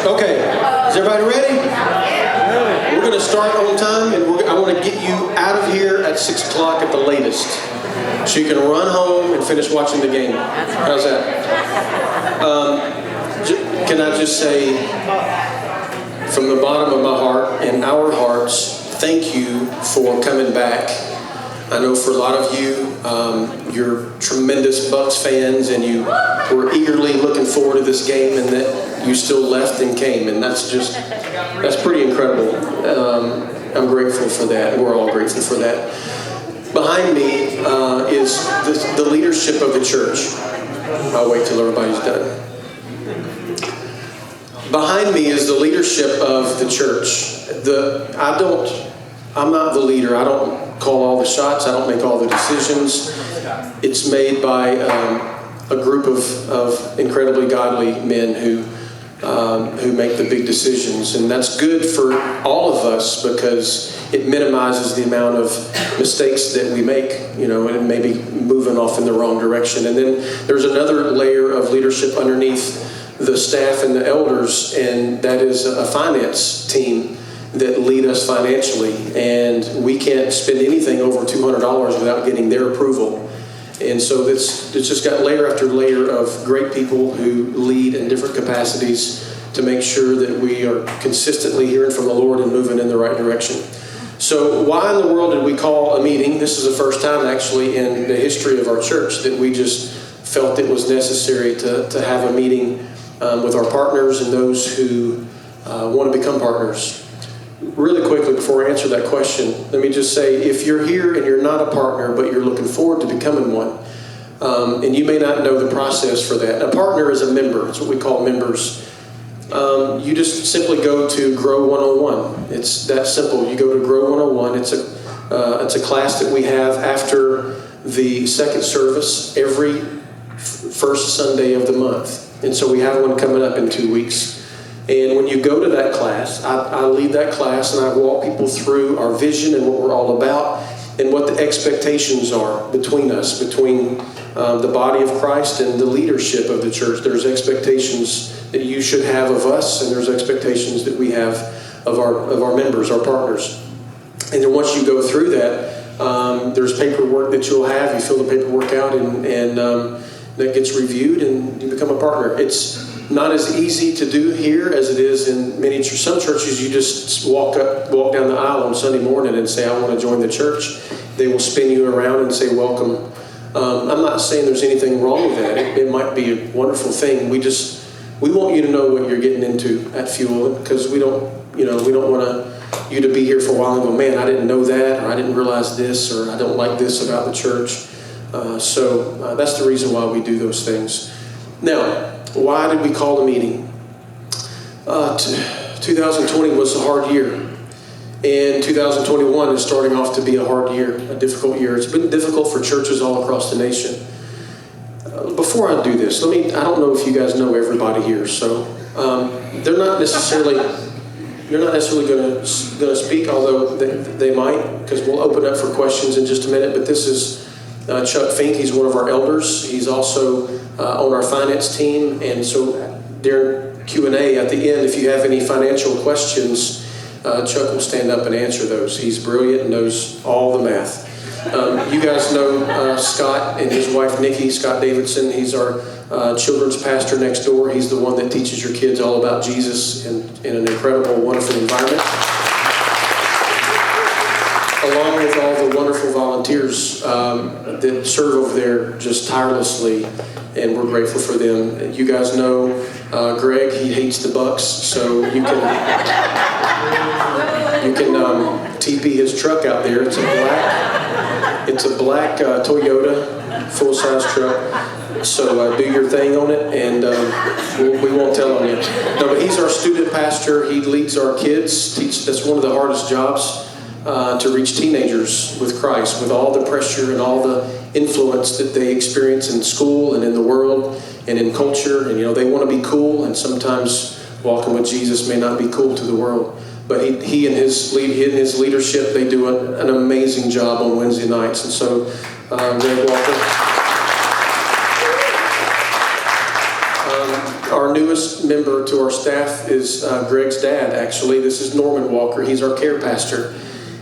Okay, is everybody ready? We're going to start on time, and I want to get you out of here at 6 o'clock at the latest, so you can run home and finish watching the game. How's that? Can I just say, from the bottom of my heart and our hearts, thank you for coming back. I know for a lot of you, you're tremendous Bucks fans, and you were eagerly looking forward to this game, and that you still left and came, and that's pretty incredible. I'm grateful for that, and we're all grateful for that. Behind me is the leadership of the church. I'll wait till everybody's done. Behind me is the leadership of the church. I'm not the leader. I don't call all the shots. I don't make all the decisions. It's made by a group of incredibly godly men who make the big decisions, and that's good for all of us because it minimizes the amount of mistakes that we make, and maybe moving off in the wrong direction. And then there's another layer of leadership underneath the staff and the elders, and that is a finance team that lead us financially, and we can't spend anything over $200 without getting their approval. And so it's just got layer after layer of great people who lead in different capacities to make sure that we are consistently hearing from the Lord and moving in the right direction. So why in the world did we call a meeting? This is the first time actually in the history of our church that we just felt it was necessary to have a meeting with our partners and those who want to become partners. Really quickly, before I answer that question, let me just say, if you're here and you're not a partner, but you're looking forward to becoming one, and you may not know the process for that. A partner is a member. It's what we call members. You just simply go to Grow 101. It's that simple. You go to Grow 101. It's a class that we have after the second service every first Sunday of the month. And so we have one coming up in 2 weeks. And when you go to that class, I lead that class and I walk people through our vision and what we're all about and what the expectations are between us, between the body of Christ and the leadership of the church. There's expectations that you should have of us, and there's expectations that we have of our members, our partners. And then once you go through that, there's paperwork that you'll have. You fill the paperwork out, and that gets reviewed, and you become a partner. It's not as easy to do here as it is in some churches. You just walk down the aisle on Sunday morning and say, I want to join the church. They will spin you around and say, welcome. I'm not saying there's anything wrong with that. It might be a wonderful thing. We want you to know what you're getting into at Fuel, because we don't want you to be here for a while and go, man, I didn't know that, or I didn't realize this, or I don't like this about the church. So that's the reason why we do those things. Now, why did we call the meeting? 2020 was a hard year, and 2021 is starting off to be a hard year, a difficult year. It's been difficult for churches all across the nation. Before I do this, I don't know if you guys know everybody here, so they're not necessarily going to speak, although they might, because we'll open up for questions in just a minute. But this is Chuck Fink. He's one of our elders. He's also on our finance team, and so during Q&A at the end, if you have any financial questions, Chuck will stand up and answer those. He's brilliant and knows all the math. You guys know Scott and his wife Nikki, Scott Davidson. He's our children's pastor next door. He's the one that teaches your kids all about Jesus in an incredible, wonderful environment. Along with all the wonderful volunteers that serve over there just tirelessly, and we're grateful for them. You guys know Greg. He hates the Bucks, so you can TP his truck out there. It's a black Toyota full-size truck. So do your thing on it, and we won't tell on you. No, but he's our student pastor. He leads our kids. That's one of the hardest jobs. To reach teenagers with Christ, with all the pressure and all the influence that they experience in school and in the world and in culture. And they want to be cool, and sometimes walking with Jesus may not be cool to the world. But he and his leadership, they do an amazing job on Wednesday nights. And so, Greg Walker. Our Our newest member to our staff is Greg's dad, actually. This is Norman Walker. He's our care pastor.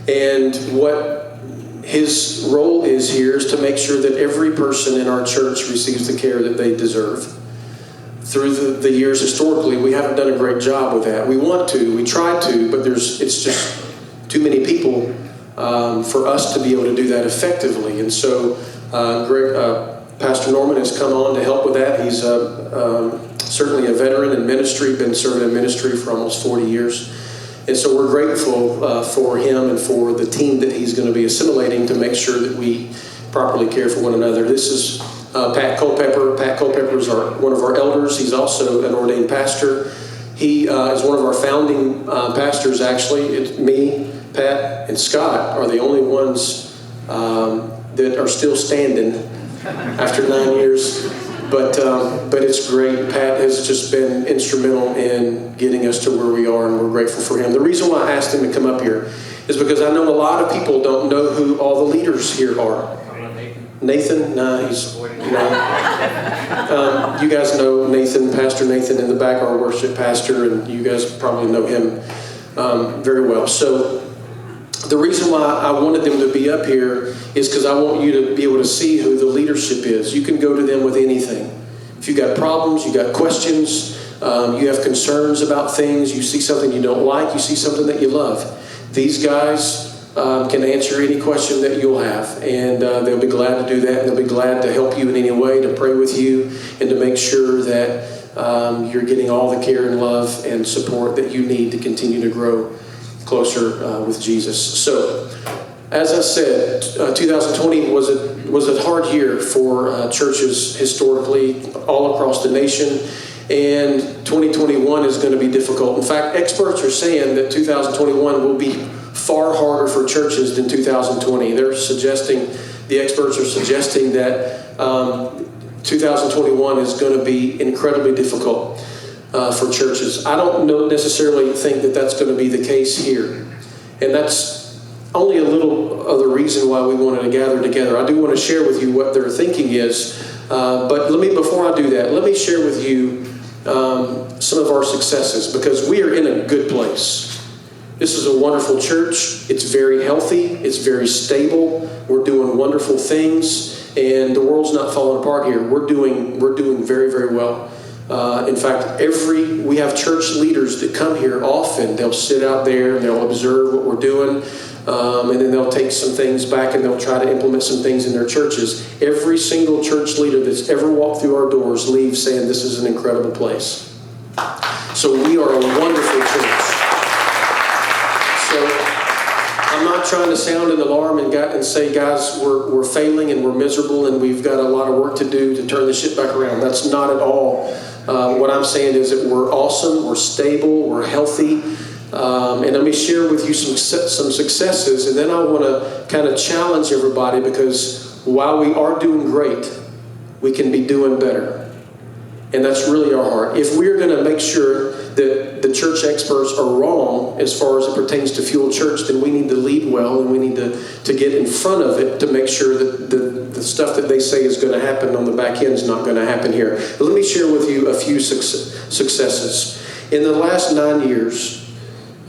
And what his role is here is to make sure that every person in our church receives the care that they deserve. Through the years historically, we haven't done a great job with that. We want to, we try to, but it's just too many people for us to be able to do that effectively. And so Pastor Norman has come on to help with that. He's certainly a veteran in ministry, been serving in ministry for almost 40 years. And so we're grateful for him and for the team that he's going to be assimilating to make sure that we properly care for one another. This is Pat Culpepper. Pat Culpepper is one of our elders. He's also an ordained pastor. He is one of our founding pastors, actually. It's me, Pat, and Scott are the only ones that are still standing after 9 years. But it's great. Pat has just been instrumental in getting us to where we are, and we're grateful for him. The reason why I asked him to come up here is because I know a lot of people don't know who all the leaders here are. Nathan? No, he's, you guys know Nathan, Pastor Nathan in the back, our worship pastor, and you guys probably know him very well. So the reason why I wanted them to be up here is because I want you to be able to see who the leadership is. You can go to them with anything. If you got problems, you got questions, you have concerns about things, you see something you don't like, you see something that you love. These guys can answer any question that you'll have, and they'll be glad to do that, and they'll be glad to help you in any way, to pray with you, and to make sure that you're getting all the care and love and support that you need to continue to grow closer with Jesus. So, as I said, 2020 was a hard year for churches historically all across the nation, and 2021 is going to be difficult. In fact, experts are saying that 2021 will be far harder for churches than 2020. The experts are suggesting that 2021 is going to be incredibly difficult for churches. I don't necessarily think that that's going to be the case here. And that's only a little of the reason why we wanted to gather together. I do want to share with you what their thinking is. But before I do that, let me share with you some of our successes, because we are in a good place. This is a wonderful church. It's very healthy. It's very stable. We're doing wonderful things, and the world's not falling apart here. We're doing very, very well. In fact, we have church leaders that come here often. They'll sit out there and they'll observe what we're doing, and then they'll take some things back and they'll try to implement some things in their churches. Every single church leader that's ever walked through our doors leaves saying this is an incredible place. So we are a wonderful church. So I'm not trying to sound an alarm and say, guys, we're failing and we're miserable and we've got a lot of work to do to turn this shit back around. That's not at all. What I'm saying is that we're awesome, we're stable, we're healthy. And let me share with you some successes, and then I want to kind of challenge everybody, because while we are doing great, we can be doing better. And that's really our heart. If we're going to make sure that the church experts are wrong as far as it pertains to Fuel Church, then we need to lead well, and we need to get in front of it to make sure that the stuff that they say is going to happen on the back end is not going to happen here. But let me share with you a few successes. In the last 9 years,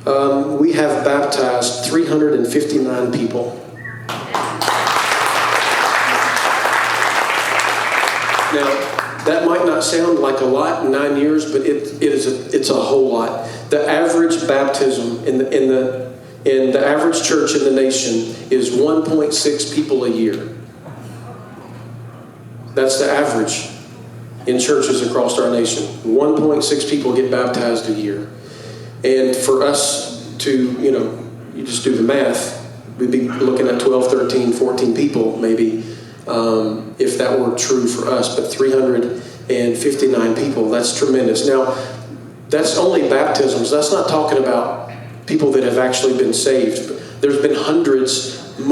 we have baptized 359 people. Now, that might not sound like a lot in 9 years, but it's a whole lot. The average baptism in the average church in the nation is 1.6 people a year. That's the average in churches across our nation. 1.6 people get baptized a year. And for us to, you just do the math, we'd be looking at 12, 13, 14 people maybe, if that were true for us. But 359 people, that's tremendous. Now, that's only baptisms. That's not talking about people that have actually been saved. There's been hundreds and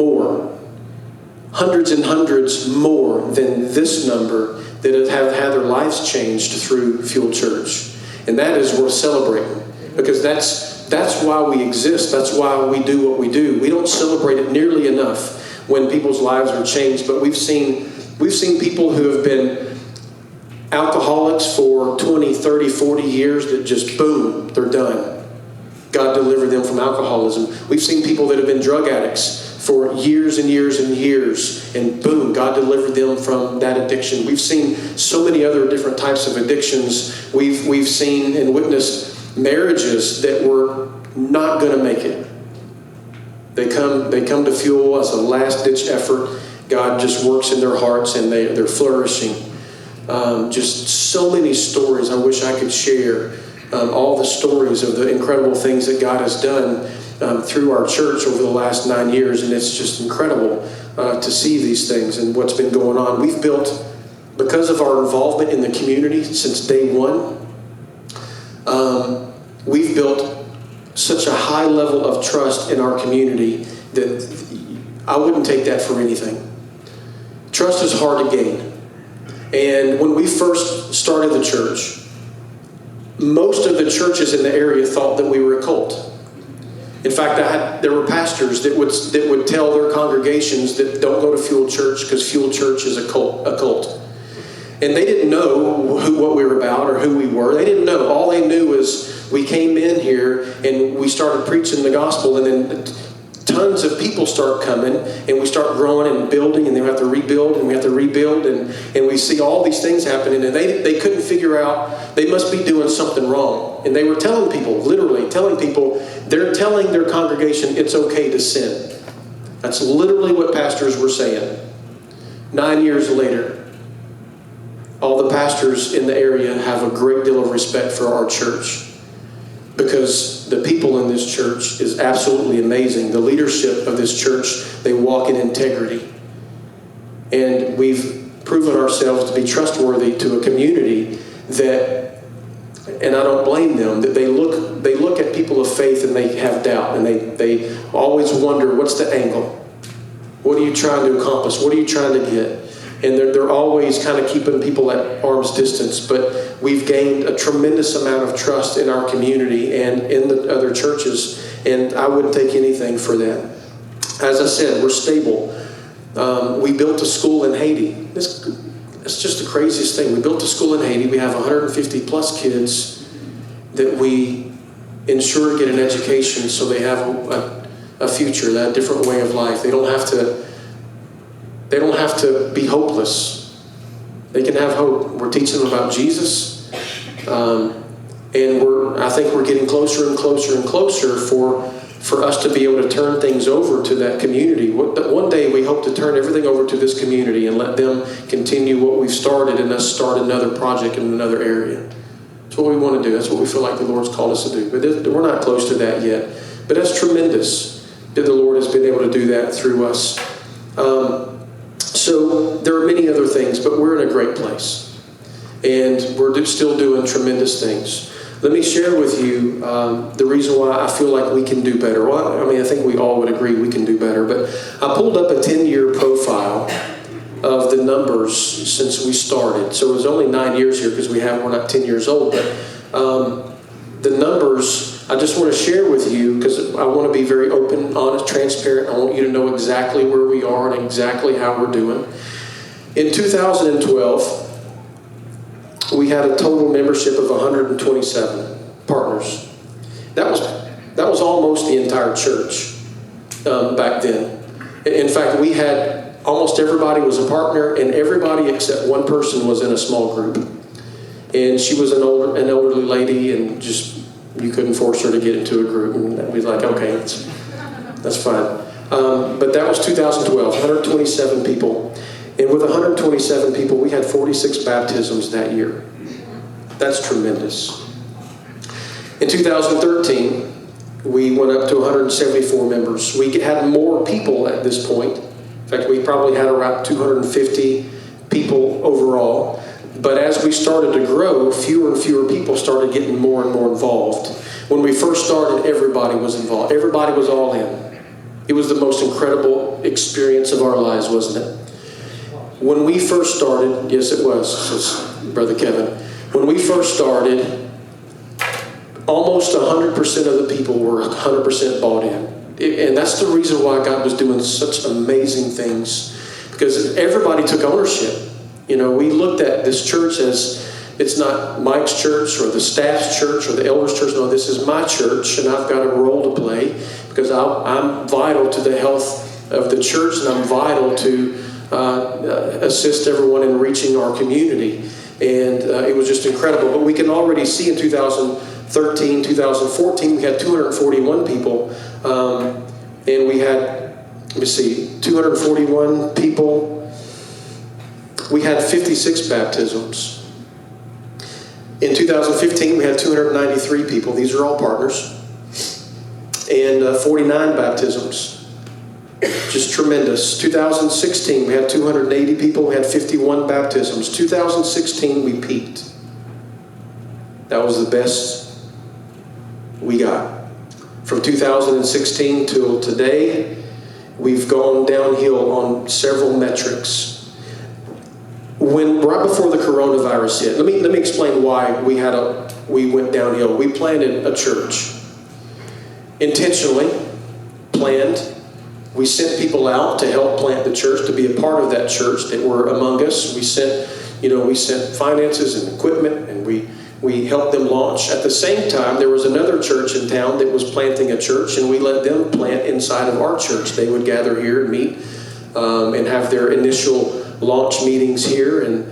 hundreds more than this number that have had their lives changed through Fuel Church. And that is worth celebrating, because that's why we exist. That's why we do what we do. We don't celebrate it nearly enough when people's lives are changed, but we've seen people who have been alcoholics for 20, 30, 40 years that just, boom, they're done. God delivered them from alcoholism. We've seen people that have been drug addicts for years and years and years, and boom, God delivered them from that addiction. We've seen so many other different types of addictions. We've seen and witnessed marriages that were not going to make it. They come to fuel as a last-ditch effort. God just works in their hearts, and they're flourishing. Just so many stories I wish I could share. All the stories of the incredible things that God has done through our church over the last 9 years, and it's just incredible to see these things and what's been going on. We've built, because of our involvement in the community since day one, we've built such a high level of trust in our community that I wouldn't take that for anything. Trust is hard to gain. And when we first started the church, most of the churches in the area thought that we were a cult. In fact, there were pastors that would tell their congregations that don't go to Fuel Church because Fuel Church is a cult. And they didn't know what we were about or who we were. They didn't know. All they knew was we came in here and we started preaching the gospel, and then tons of people start coming, and we start growing and building, and then we have to rebuild, and we have to rebuild, and we see all these things happening, and they couldn't figure out, they must be doing something wrong. And they were telling people, literally telling people, they're telling their congregation it's okay to sin. That's literally what pastors were saying. 9 years later, all the pastors in the area have a great deal of respect for our church, because the people in this church is absolutely amazing. The leadership of this church, they walk in integrity. And we've proven ourselves to be trustworthy to a community that, and I don't blame them, that they look at people of faith and they have doubt, and they always wonder, what's the angle? What are you trying to accomplish? What are you trying to get? And they're always kind of keeping people at arm's distance. But we've gained a tremendous amount of trust in our community and in the other churches, and I wouldn't take anything for that. As I said, we're stable. We built a school in Haiti. It's just the craziest thing. We built a school in Haiti. We have 150 plus kids that we ensure get an education so they have a future, a different way of life. They don't have to be hopeless. They can have hope. We're teaching them about Jesus. And I think we're getting closer and closer and closer for us to be able to turn things over to that community. One day we hope to turn everything over to this community and let them continue what we've started and us start another project in another area. That's what we want to do. That's what we feel like the Lord's called us to do. But we're not close to that yet. But that's tremendous that the Lord has been able to do that through us. So there are many other things, but we're in a great place. And we're still doing tremendous things. Let me share with you the reason why I feel like we can do better. Well, I mean, I think we all would agree we can do better. But I pulled up a 10-year profile of the numbers since we started. So it was only 9 years here because we're not 10 years old. But the numbers, I just want to share with you because I want to be very open, honest, transparent. I want you to know exactly where we are and exactly how we're doing. In 2012, we had a total membership of 127 partners. That was almost the entire church back then. In fact, we had almost everybody was a partner, and everybody except one person was in a small group. And she was an elderly lady, and just you couldn't force her to get into a group. And we was like, okay, that's fine. But that was 2012, 127 people. And with 127 people, we had 46 baptisms that year. That's tremendous. In 2013, we went up to 174 members. We had more people at this point. In fact, we probably had around 250 people overall. But as we started to grow, fewer and fewer people started getting more and more involved. When we first started, everybody was involved. Everybody was all in. It was the most incredible experience of our lives, wasn't it? When we first started, yes it was, says Brother Kevin. When we first started, almost 100% of the people were 100% bought in. And that's the reason why God was doing such amazing things. Because everybody took ownership. We looked at this church as it's not Mike's church or the staff's church or the elders' church. No, this is my church, and I've got a role to play because I'm vital to the health of the church, and I'm vital to assist everyone in reaching our community. And it was just incredible. But we can already see in 2013, 2014, we had 241 people. And we had, 241 people. We had 56 baptisms. In 2015, we had 293 people. These are all partners. And 49 baptisms. Just tremendous. 2016, we had 280 people. We had 51 baptisms. 2016, we peaked. That was the best we got. From 2016 till today, we've gone downhill on several metrics. Right before the coronavirus hit, let me explain why we went downhill. We planted a church. Intentionally planned. We sent people out to help plant the church, to be a part of that church that were among us. We sent finances and equipment, and we helped them launch. At the same time, there was another church in town that was planting a church, and we let them plant inside of our church. They would gather here and meet and have their initial launch meetings here, and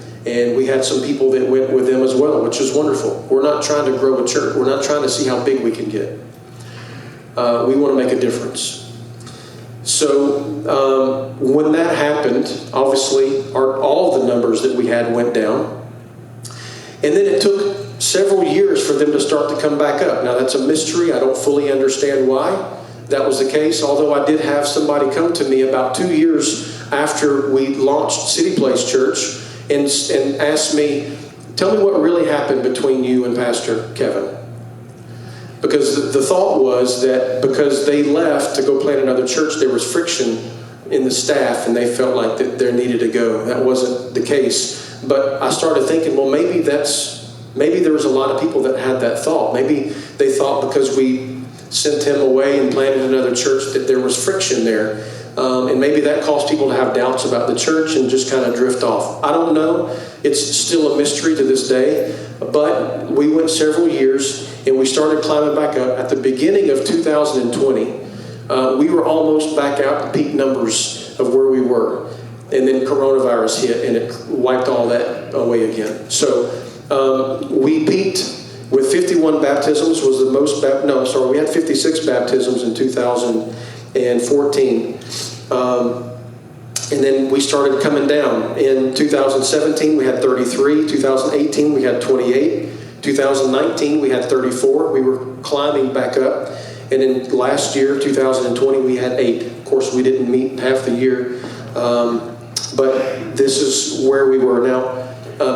we had some people that went with them as well, which is wonderful. We're not trying to grow a church. We're not trying to see how big we can get. We want to make a difference. So when that happened, obviously all the numbers that we had went down. And then it took several years for them to start to come back up. Now that's a mystery. I don't fully understand why that was the case, although I did have somebody come to me about 2 years after we launched City Place Church and asked me, tell me what really happened between you and Pastor Kevin. Because the thought was that because they left to go plant another church, there was friction in the staff and they felt like that they needed to go. That wasn't the case. But I started thinking, well, maybe there was a lot of people that had that thought. Maybe they thought because we sent him away and planted another church that there was friction there. And maybe that caused people to have doubts about the church and just kind of drift off. I don't know. It's still a mystery to this day. But we went several years and we started climbing back up. At the beginning of 2020, we were almost back out to peak numbers of where we were. And then coronavirus hit and it wiped all that away again. So we peaked with 51 baptisms. Was the most we had 56 baptisms in 2014. And then we started coming down. In 2017, we had 33. 2018, we had 28. 2019, we had 34. We were climbing back up. And then last year, 2020, we had 8. Of course, we didn't meet half the year. But this is where we were. Now,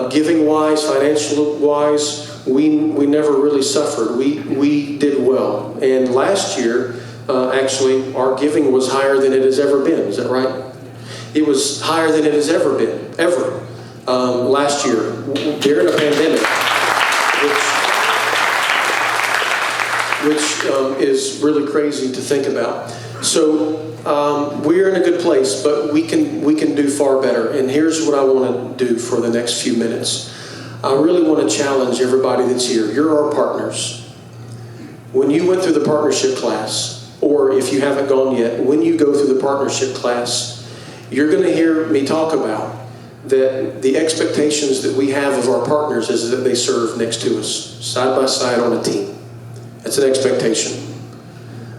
giving-wise, financial-wise, we never really suffered. We did well. And last year, actually, our giving was higher than it has ever been. Is that right? It was higher than it has ever been, ever. Last year, during a pandemic, which is really crazy to think about. So we're in a good place, but we can do far better. And here's what I want to do for the next few minutes. I really want to challenge everybody that's here. You're our partners. When you went through the partnership class, or if you haven't gone yet, when you go through the partnership class, you're going to hear me talk about that the expectations that we have of our partners is that they serve next to us, side by side on a team. That's an expectation.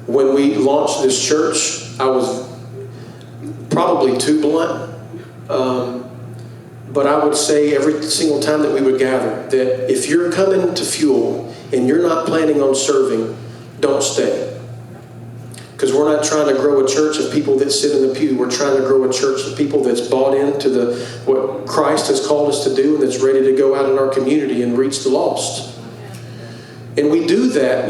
When we launched this church, I was probably too blunt, but I would say every single time that we would gather that if you're coming to Fuel and you're not planning on serving, don't stay. Because we're not trying to grow a church of people that sit in the pew. We're trying to grow a church of people that's bought into what Christ has called us to do and that's ready to go out in our community and reach the lost. And we do that,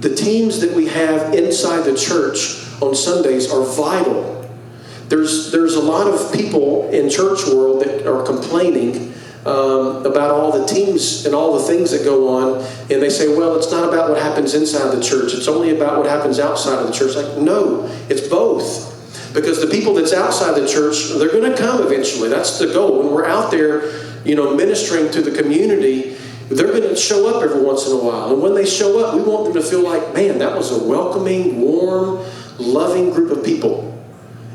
the teams that we have inside the church on Sundays are vital. There's a lot of people in church world that are complaining about all the teams and all the things that go on, and they say, well, it's not about what happens inside the church, it's only about what happens outside of the church. Like, no, it's both. Because the people that's outside the church, they're going to come eventually. That's the goal. When we're out there, ministering to the community, they're going to show up every once in a while. And when they show up, we want them to feel like, man, that was a welcoming, warm, loving group of people.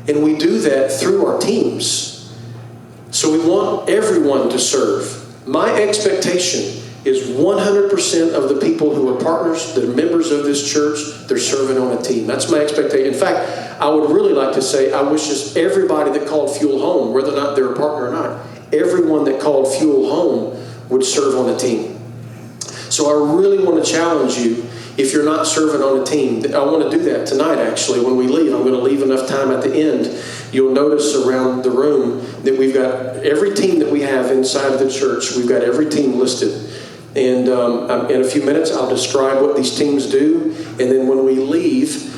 And we do that through our teams. So we want everyone to serve. My expectation is 100% of the people who are partners, that are members of this church, they're serving on a team. That's my expectation. In fact, I would really like to say, I wish just everybody that called Fuel home, whether or not they're a partner or not, everyone that called Fuel home would serve on a team. So I really want to challenge you, if you're not serving on a team. I want to do that tonight, actually. When we leave, I'm going to leave enough time at the end. You'll notice around the room that we've got every team that we have inside of the church. We've got every team listed. And in a few minutes, I'll describe what these teams do. And then when we leave,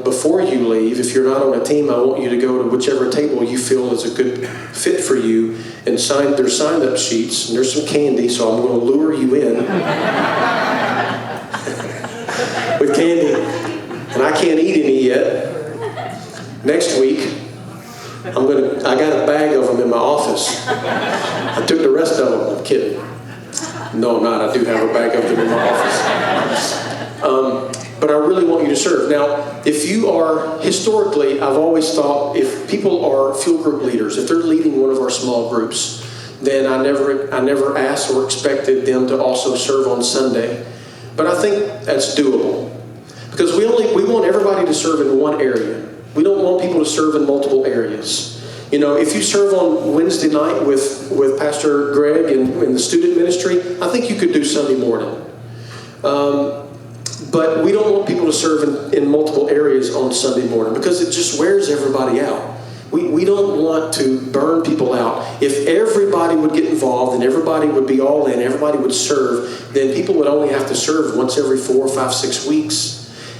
before you leave, if you're not on a team, I want you to go to whichever table you feel is a good fit for you and there's sign-up sheets, and there's some candy, so I'm going to lure you in with candy. And I can't eat any yet. Next week, I got a bag of them in my office. I took the rest of them. I'm kidding. No, I'm not. I do have a bag of them in my office. But I really want you to serve. Now, if you are, historically, I've always thought if people are fuel group leaders, if they're leading one of our small groups, then I never asked or expected them to also serve on Sunday. But I think that's doable. Because we want everybody to serve in one area. We don't want people to serve in multiple areas. If you serve on Wednesday night with Pastor Greg in the student ministry, I think you could do Sunday morning. But we don't want people to serve in multiple areas on Sunday morning because it just wears everybody out. We don't want to burn people out. If everybody would get involved and everybody would be all in, everybody would serve, then people would only have to serve once every 4, 5, 6 weeks.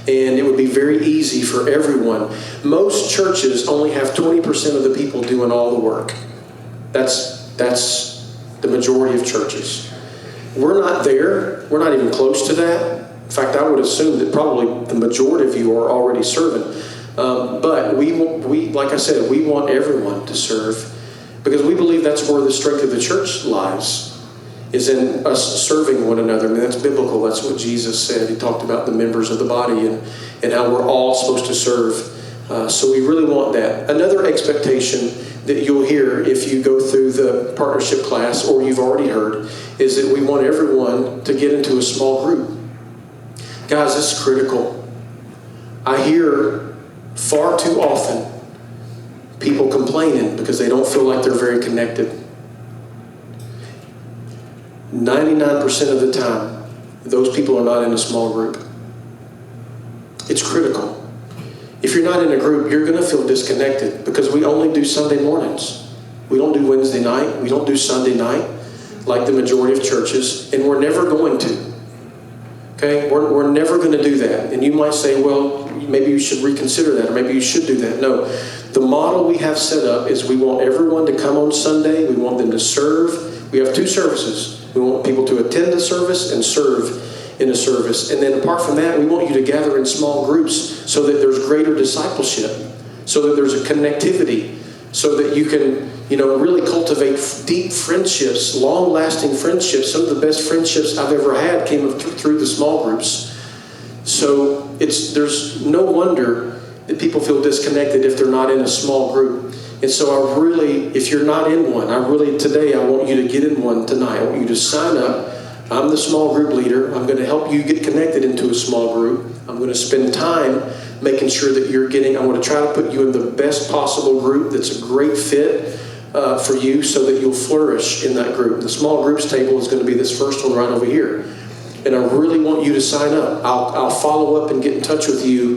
And it would be very easy for everyone. Most churches only have 20% of the people doing all the work. That's the majority of churches. We're not there. We're not even close to that. In fact, I would assume that probably the majority of you are already serving. But we, like I said, we want everyone to serve because we believe that's where the strength of the church lies. Is in us serving one another. I mean, that's biblical. That's what Jesus said. He talked about the members of the body and how we're all supposed to serve. So we really want that. Another expectation that you'll hear if you go through the partnership class, or you've already heard, is that we want everyone to get into a small group. Guys, this is critical. I hear far too often people complaining because they don't feel like they're very connected. 99% of the time, those people are not in a small group. It's critical. If you're not in a group, you're going to feel disconnected because we only do Sunday mornings. We don't do Wednesday night. We don't do Sunday night like the majority of churches, and we're never going to. Okay? We're never going to do that. And you might say, well, maybe you should reconsider that, or maybe you should do that. No. The model we have set up is we want everyone to come on Sunday. We want them to serve. We have 2 services. We want people to attend the service and serve in a service. And then apart from that, we want you to gather in small groups so that there's greater discipleship, so that there's a connectivity, so that you can, really cultivate deep friendships, long-lasting friendships. Some of the best friendships I've ever had came through the small groups. So there's no wonder that people feel disconnected if they're not in a small group. And so if you're not in one, today I want you to get in one tonight. I want you to sign up. I'm the small group leader. I'm going to help you get connected into a small group. I'm going to spend time making sure that I'm going to try to put you in the best possible group that's a great fit for you so that you'll flourish in that group. The small groups table is going to be this first one right over here. And I really want you to sign up. I'll follow up and get in touch with you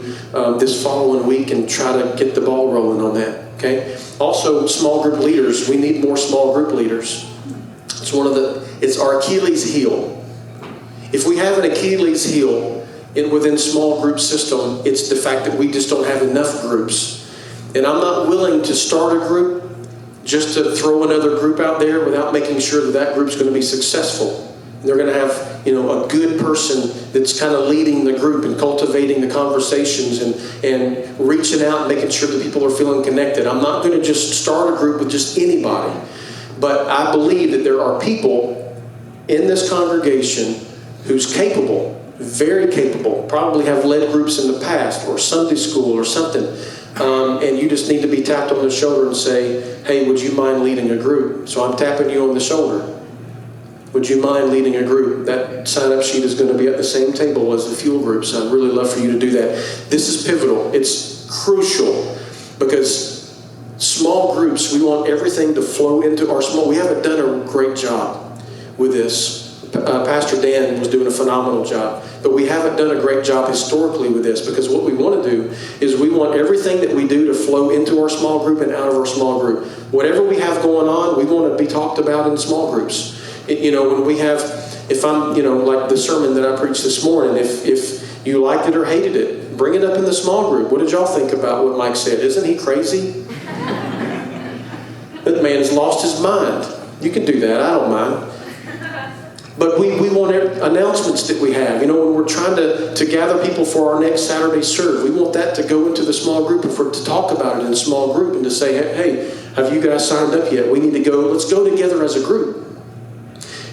this following week and try to get the ball rolling on that. Okay. Also, small group leaders. We need more small group leaders. It's our Achilles heel. If we have an Achilles heel within small group system, it's the fact that we just don't have enough groups. And I'm not willing to start a group just to throw another group out there without making sure that group's going to be successful. They're going to have, a good person that's kind of leading the group and cultivating the conversations and reaching out and making sure that people are feeling connected. I'm not going to just start a group with just anybody. But I believe that there are people in this congregation who's capable, very capable, probably have led groups in the past or Sunday school or something. And you just need to be tapped on the shoulder and say, hey, would you mind leading a group? So I'm tapping you on the shoulder. Would you mind leading a group? That sign-up sheet is going to be at the same table as the fuel group, so I'd really love for you to do that. This is pivotal. It's crucial because small groups, we want everything to flow into our small. We haven't done a great job with this. Pastor Dan was doing a phenomenal job, but we haven't done a great job historically with this, because what we want to do is we want everything that we do to flow into our small group and out of our small group. Whatever we have going on, we want to be talked about in small groups. When we have, if I'm, like the sermon that I preached this morning, if you liked it or hated it, bring it up in the small group. What did y'all think about what Mike said? Isn't he crazy? That man has lost his mind. You can do that. I don't mind. But we want announcements that we have. When we're trying to gather people for our next Saturday serve, we want that to go into the small group and to talk about it in a small group and to say, hey, have you guys signed up yet? We need to go. Let's go together as a group.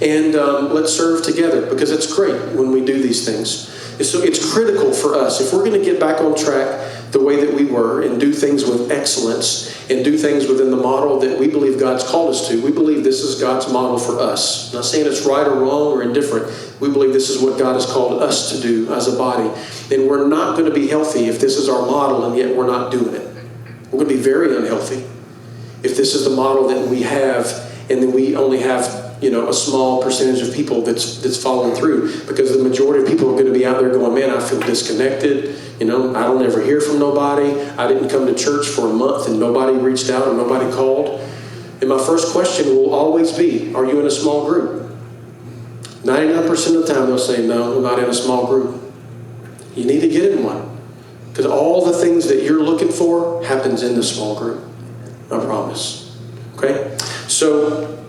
And let's serve together, because it's great when we do these things. So it's critical for us. If we're going to get back on track the way that we were and do things with excellence and do things within the model that we believe God's called us to, we believe this is God's model for us. I'm not saying it's right or wrong or indifferent. We believe this is what God has called us to do as a body. And we're not going to be healthy if this is our model and yet we're not doing it. We're going to be very unhealthy if this is the model that we have and then we only have a small percentage of people that's following through, because the majority of people are going to be out there going, man, I feel disconnected. I don't ever hear from nobody. I didn't come to church for a month and nobody reached out or nobody called. And my first question will always be, are you in a small group? 99% of the time they'll say, no, I'm not in a small group. You need to get in one, because all the things that you're looking for happens in the small group. I promise. Okay? So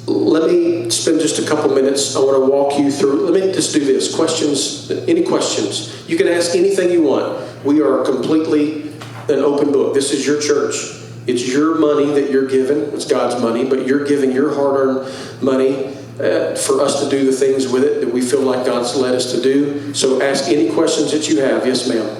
let me spend just a couple minutes. I want to walk you through. Let me just do this. Questions? Any questions? You can ask anything you want. We are completely an open book. This is your church. It's your money that you're giving. It's God's money, but you're giving your hard-earned money for us to do the things with it that we feel like God's led us to do. So ask any questions that you have. Yes, ma'am.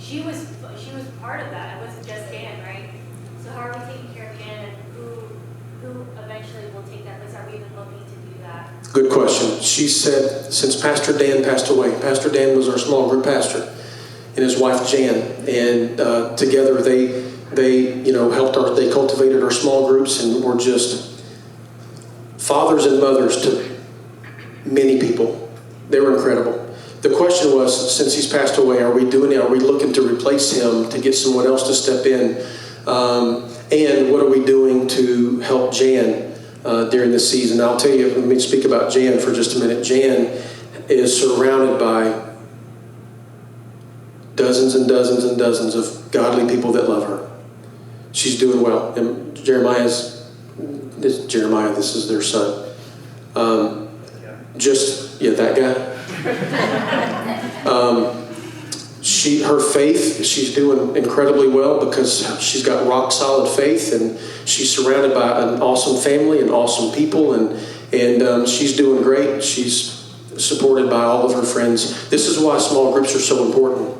She was part of that. It wasn't just Dan, right? So how are we taking care of Dan, and who eventually will take that place? Are we even looking to do that? Good question. She said, since Pastor Dan passed away, Pastor Dan was our small group pastor, and his wife Jan, and together they helped they cultivated our small groups, and were just fathers and mothers to many people. They were incredible. The question was, since he's passed away, are we looking to replace him, to get someone else to step in? And what are we doing to help Jan during this season? I'll tell you, let me speak about Jan for just a minute. Jan is surrounded by dozens and dozens and dozens of godly people that love her. She's doing well. And Jeremiah, this is their son. That guy. Her faith, she's doing incredibly well because she's got rock solid faith, and she's surrounded by an awesome family and awesome people, and she's doing great. She's supported by all of her friends. This is why small groups are so important.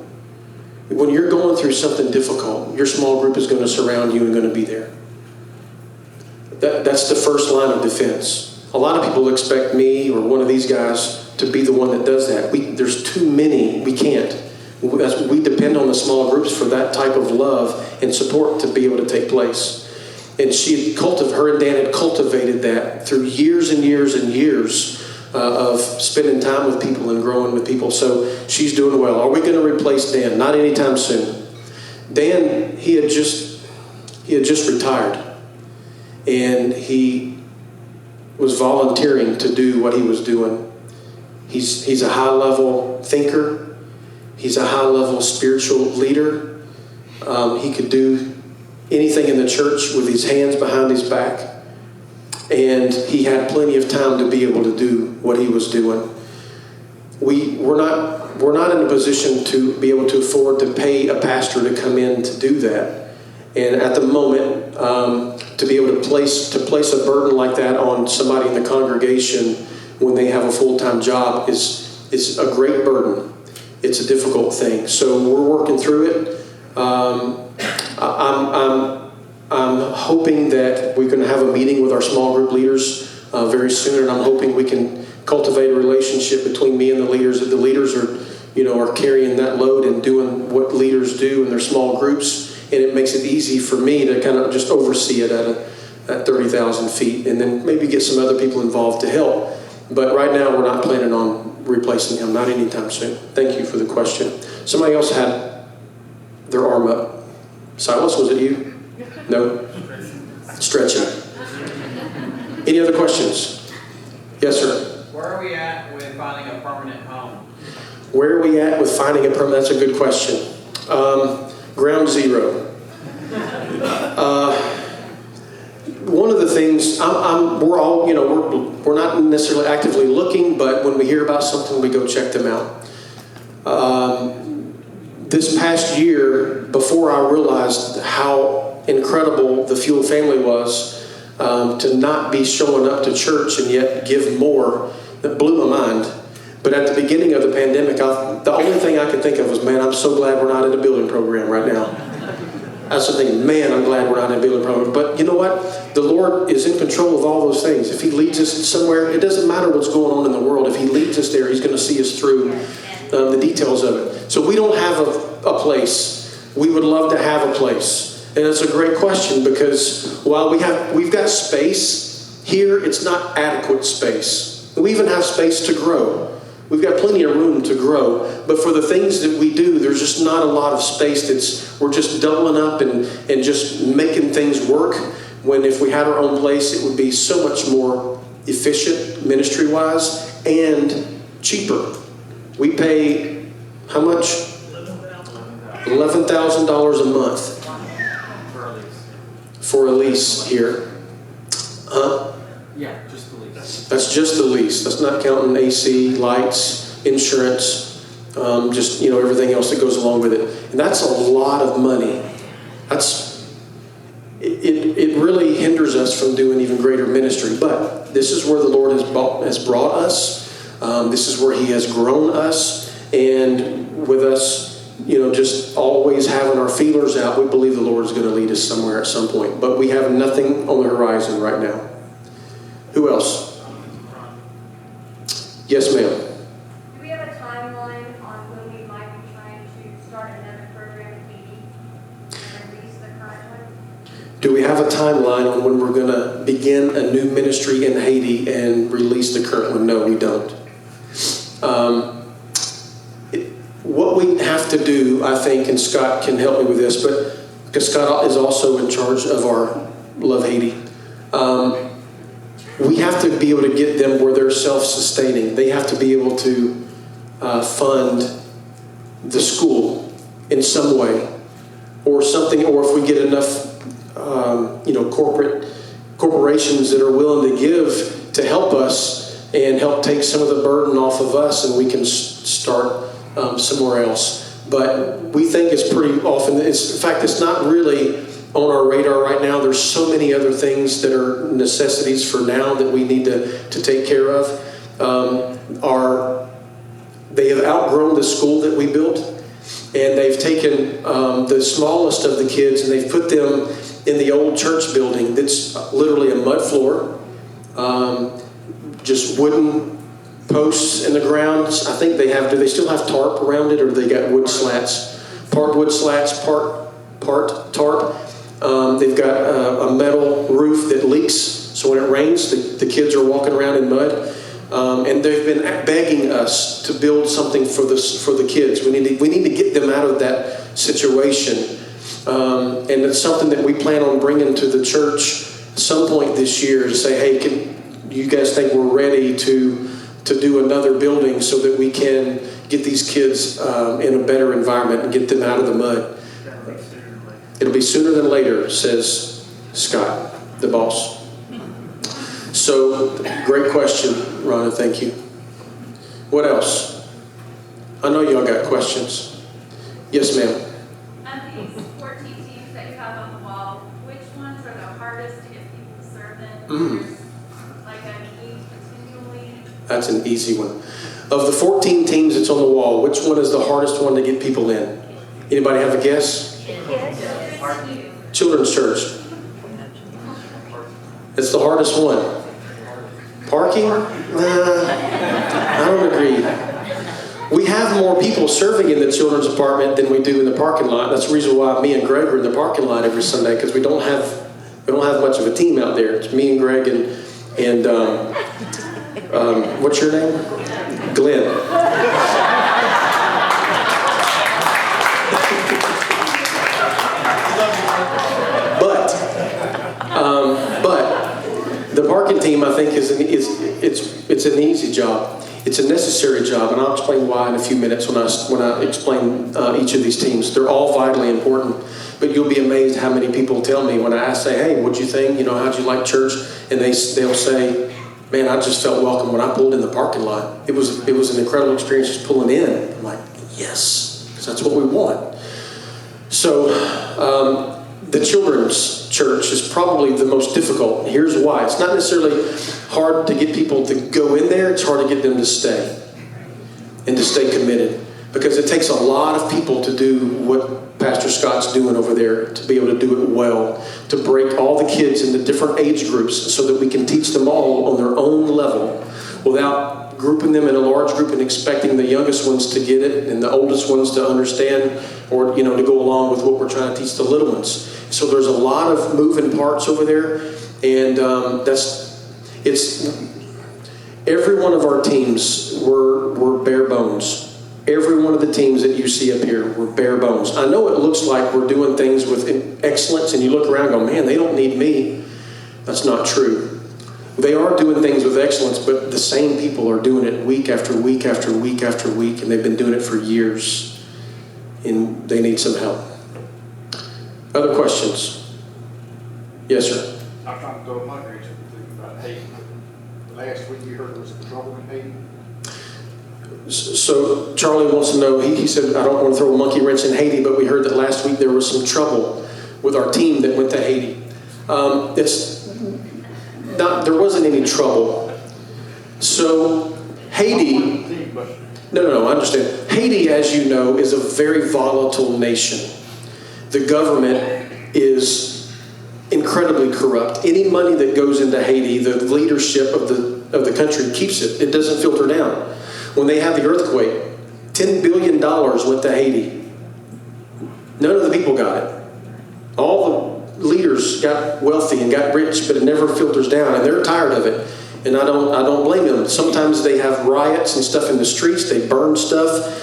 When you're going through something difficult, your small group is going to surround you and going to be there. That's the first line of defense. A lot of people expect me or one of these guys to be the one that does that. There's too many. We can't. We depend on the small groups for that type of love and support to be able to take place. And her and Dan had cultivated that through years and years and years of spending time with people and growing with people. So she's doing well. Are we going to replace Dan? Not anytime soon. Dan, he had just retired, and he was volunteering to do what he was doing. He's a high-level thinker. He's a high-level spiritual leader. He could do anything in the church with his hands behind his back. And he had plenty of time to be able to do what he was doing. We're not in a position to be able to afford to pay a pastor to come in to do that. And at the moment, to be able to place a burden like that on somebody in the congregation when they have a full-time job is a great burden. It's a difficult thing. So we're working through it. I'm hoping that we're going to have a meeting with our small group leaders very soon, and I'm hoping we can cultivate a relationship between me and the leaders. That the leaders are carrying that load and doing what leaders do in their small groups, and it makes it easy for me to kind of just oversee it at 30,000 feet, and then maybe get some other people involved to help. But right now, we're not planning on replacing him, not anytime soon. Thank you for the question. Somebody else had their arm up. Silas, was it you? No? Stretching. Any other questions? Yes, sir. Where are we at with finding a permanent home? Where are we at with finding a permanent? That's a good question. Ground zero. One of the things we're not necessarily actively looking, but when we hear about something, we go check them out. This past year, before I realized how incredible the Fuel family was, to not be showing up to church and yet give more, that blew my mind. But at the beginning of the pandemic, the only thing I could think of was, man, I'm so glad we're not in a building program right now. I was thinking, man, I'm glad we're not in a building program. But you know what? The Lord is in control of all those things. If he leads us somewhere, it doesn't matter what's going on in the world. If he leads us there, he's going to see us through the details of it. So we don't have a place. We would love to have a place. And it's a great question, because while we've got space here, it's not adequate space. We even have space to grow. We've got plenty of room to grow, but for the things that we do, there's just not a lot of space. We're just doubling up and just making things work, when if we had our own place, it would be so much more efficient ministry-wise and cheaper. We pay, how much? $11,000 a month for a lease here. Huh? Yeah, just the lease. That's just the lease. That's not counting AC, lights, insurance, just everything else that goes along with it. And that's a lot of money. It really hinders us from doing even greater ministry. But this is where the Lord has brought us. This is where he has grown us. And with us, just always having our feelers out, we believe the Lord is going to lead us somewhere at some point. But we have nothing on the horizon right now. Who else? Yes, ma'am. Do we have a timeline on when we might be trying to start another program in Haiti and release the current one? Do we have a timeline on when we're going to begin a new ministry in Haiti and release the current one? No, we don't. What we have to do, I think, and Scott can help me with this, but because Scott is also in charge of our Love Haiti, we have to be able to get them where they're self-sustaining. They have to be able to fund the school in some way, or something, or if we get enough corporations that are willing to give to help us and help take some of the burden off of us, and we can start somewhere else. But we think it's pretty often, in fact, it's not really on our radar right now. There's so many other things that are necessities for now that we need to take care of. They have outgrown the school that we built, and they've taken the smallest of the kids and they've put them in the old church building that's literally a mud floor, just wooden posts in the ground. I think do they still have tarp around it, or they got wood slats? Part wood slats, part tarp. They've got a metal roof that leaks, so when it rains, the kids are walking around in mud. And they've been begging us to build something for the kids. We need to get them out of that situation. And it's something that we plan on bringing to the church at some point this year to say, hey, you guys think we're ready to do another building so that we can get these kids in a better environment and get them out of the mud? It'll be sooner than later, says Scott, the boss. So, great question, Rhonda. Thank you. What else? I know y'all got questions. Yes, ma'am. Of these 14 teams that you have on the wall, which ones are the hardest to get people to serve in? There's like a need continually. That's an easy one. Of the 14 teams that's on the wall, which one is the hardest one to get people in? Anybody have a guess? Children's church. It's the hardest one. Parking? Nah, I don't agree. We have more people serving in the children's department than we do in the parking lot. That's the reason why me and Greg are in the parking lot every Sunday, because we don't have much of a team out there. It's me and Greg and what's your name? Glenn. But the parking team, I think, it's an easy job. It's a necessary job, and I'll explain why in a few minutes when I explain each of these teams. They're all vitally important, but you'll be amazed how many people tell me when I say, "Hey, what'd you think? How'd you like church?" And they'll say, "Man, I just felt welcome when I pulled in the parking lot. It was an incredible experience just pulling in." I'm like, "Yes, because that's what we want." So. The children's church is probably the most difficult. Here's why. It's not necessarily hard to get people to go in there. It's hard to get them to stay and to stay committed, because it takes a lot of people to do what Pastor Scott's doing over there, to be able to do it well, to break all the kids into different age groups so that we can teach them all on their own level without grouping them in a large group and expecting the youngest ones to get it and the oldest ones to understand, or to go along with what we're trying to teach the little ones. So there's a lot of moving parts over there, and it's every one of our teams were bare bones. Every one of the teams that you see up here were bare bones. I know it looks like we're doing things with excellence, and you look around and go, "Man, they don't need me." That's not true. They are doing things with excellence, but the same people are doing it week after week after week after week, and they've been doing it for years, and they need some help. Other questions? Yes, sir. I'm trying to throw my wrench about Haiti. Last week you heard there was some trouble in Haiti. So Charlie wants to know, he said, "I don't want to throw a monkey wrench in Haiti, but we heard that last week there was some trouble with our team that went to Haiti." There wasn't any trouble. So Haiti, no, I understand. Haiti, as you know, is a very volatile nation. The government is incredibly corrupt. Any money that goes into Haiti, the leadership of the country keeps it. It doesn't filter down. When they had the earthquake, $10 billion went to Haiti. None of the people got it. All the leaders got wealthy and got rich, but it never filters down, and they're tired of it. And I don't blame them. Sometimes they have riots and stuff in the streets. They burn stuff.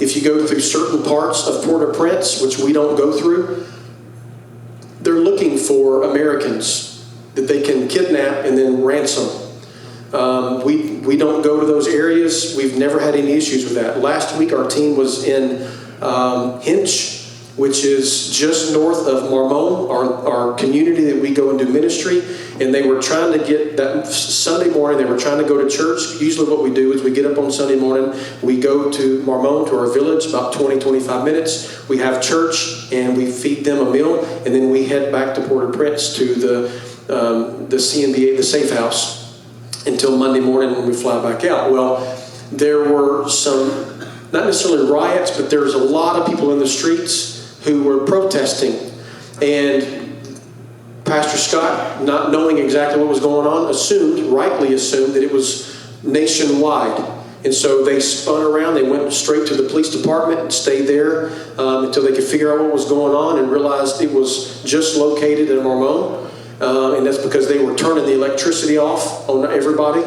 If you go through certain parts of Port-au-Prince, which we don't go through, they're looking for Americans that they can kidnap and then ransom. We don't go to those areas. We've never had any issues with that. Last week our team was in Hinch, which is just north of Marmon, our community that we go and do ministry. And they were trying to get that Sunday morning, they were trying to go to church. Usually what we do is we get up on Sunday morning, we go to Marmon, to our village, about 20, 25 minutes. We have church and we feed them a meal. And then we head back to Port-au-Prince to the CNBA, the safe house, until Monday morning when we fly back out. Well, there were some, not necessarily riots, but there was a lot of people in the streets who were protesting. And Pastor Scott, not knowing exactly what was going on, rightly assumed that it was nationwide. And so they spun around, they went straight to the police department and stayed there until they could figure out what was going on, and realized it was just located in Marmon. And that's because they were turning the electricity off on everybody.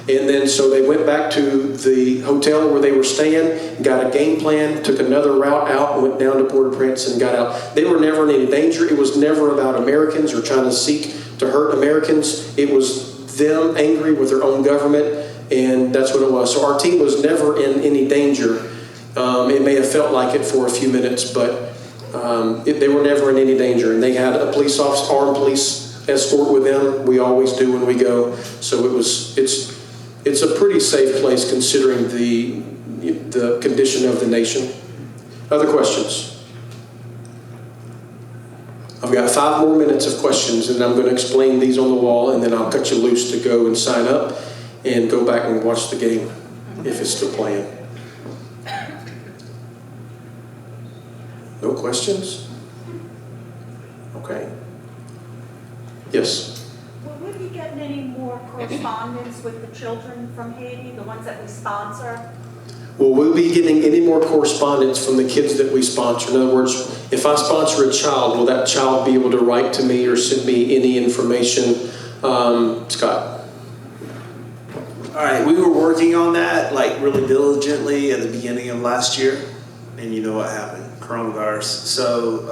And then so they went back to the hotel where they were staying, got a game plan, took another route out, went down to Port-au-Prince and got out. They were never in any danger. It was never about Americans or trying to seek to hurt Americans. It was them angry with their own government, and that's what it was. So our team was never in any danger. It may have felt like it for a few minutes, but they were never in any danger. And they had a police officer, armed police escort with them. We always do when we go. So it's a pretty safe place considering the condition of the nation. Other questions? I've got 5 more minutes of questions, and I'm going to explain these on the wall, and then I'll cut you loose to go and sign up and go back and watch the game if it's still playing. No questions? Okay. Yes? Will we be getting any more correspondence with the children from Haiti, the ones that we sponsor? Will we be getting any more correspondence from the kids that we sponsor? In other words, if I sponsor a child, will that child be able to write to me or send me any information? Scott? All right, we were working on that like really diligently at the beginning of last year, and you know what happened, coronavirus. So,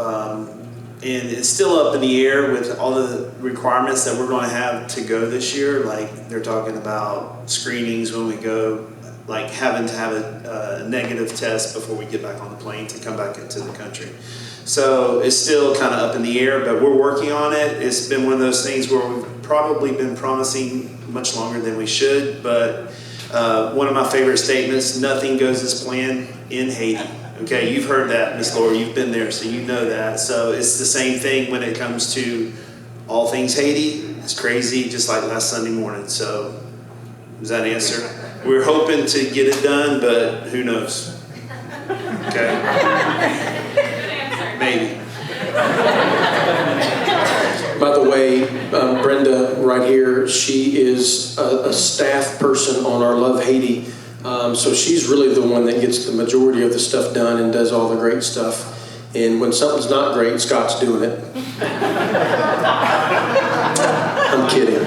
and it's still up in the air with all the requirements that we're going to have to go this year. Like they're talking about screenings when we go, like having to have a negative test before we get back on the plane to come back into the country. So it's still kind of up in the air, but we're working on it. It's been one of those things where we've probably been promising much longer than we should, but one of my favorite statements, nothing goes as planned in Haiti. Okay, you've heard that, Ms. Laura, you've been there, so you know that. So it's the same thing when it comes to all things Haiti. It's crazy, just like last Sunday morning. So does that answer? We're hoping to get it done, but who knows? Okay? Maybe. By the way, Brenda right here, she is a staff person on our Love Haiti. So she's really the one that gets the majority of the stuff done and does all the great stuff. And when something's not great, Scott's doing it. I'm kidding.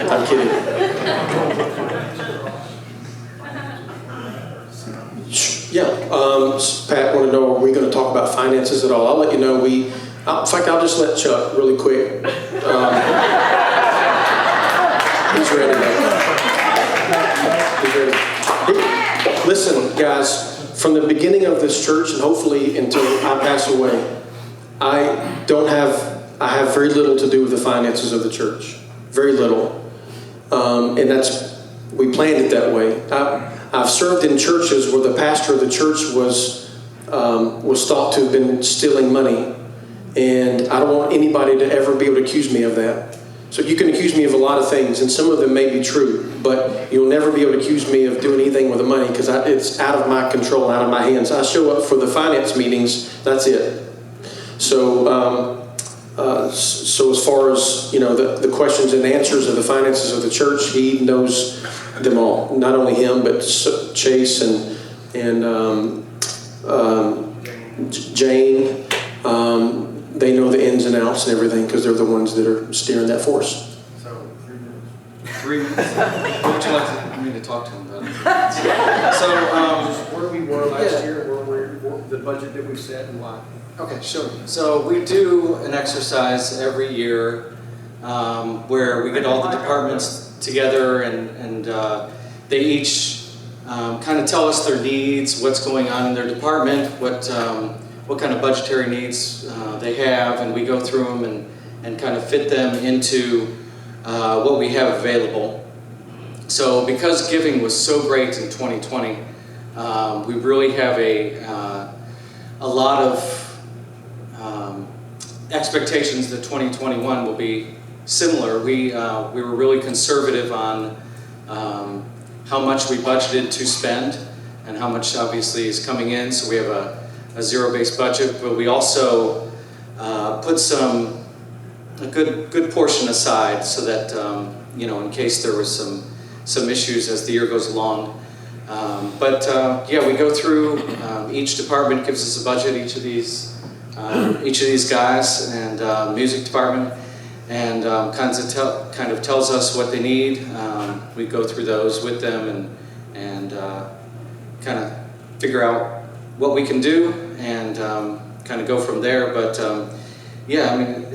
Yeah, Pat wanted to know, are we going to talk about finances at all? I'll let you know. In fact, I'll just let Chuck really quick. He's ready. Listen, guys, from the beginning of this church, and hopefully until I pass away, I have very little to do with the finances of the church. Very little. And we planned it that way. I've served in churches where the pastor of the church was thought to have been stealing money. And I don't want anybody to ever be able to accuse me of that. So you can accuse me of a lot of things, and some of them may be true, but you'll never be able to accuse me of doing anything with the money because it's out of my control, out of my hands. I show up for the finance meetings, that's it. So as far as the questions and answers of the finances of the church, he knows them all. Not only him, but Chase and Jane. They know the ins and outs and everything because they're the ones that are steering that force. So, 3 minutes. 3 minutes. What would you like me to talk to him about? So, where we were last year, where the budget that we set and why. Okay, sure. So we do an exercise every year where we get all the departments together and they each kind of tell us their needs, what's going on in their department, what kind of budgetary needs they have, and we go through them and kind of fit them into what we have available. So because giving was so great in 2020, we really have a lot of expectations that 2021 will be similar. We were really conservative on how much we budgeted to spend and how much obviously is coming in. So we have a zero-based budget, but we also put a good portion aside so that in case there was some issues as the year goes along. Yeah, we go through. Each department gives us a budget. Each of these guys and music department, and kind of tells us what they need. We go through those with them and kind of figure out what we can do and kind of go from there. But yeah, I mean,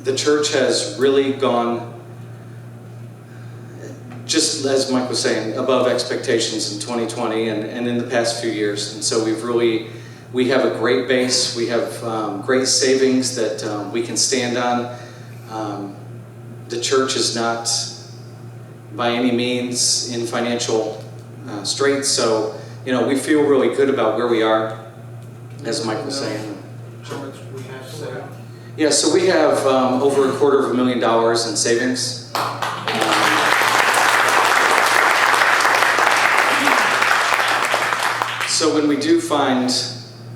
the church has really gone just as Mike was saying, above expectations in 2020 and in the past few years. And so we have a great base. We have great savings that we can stand on. The church is not by any means in financial straits. So, we feel really good about where we are, as Mike was saying. How much we have saved? Yeah, so we have over $250,000 in savings. So when we do find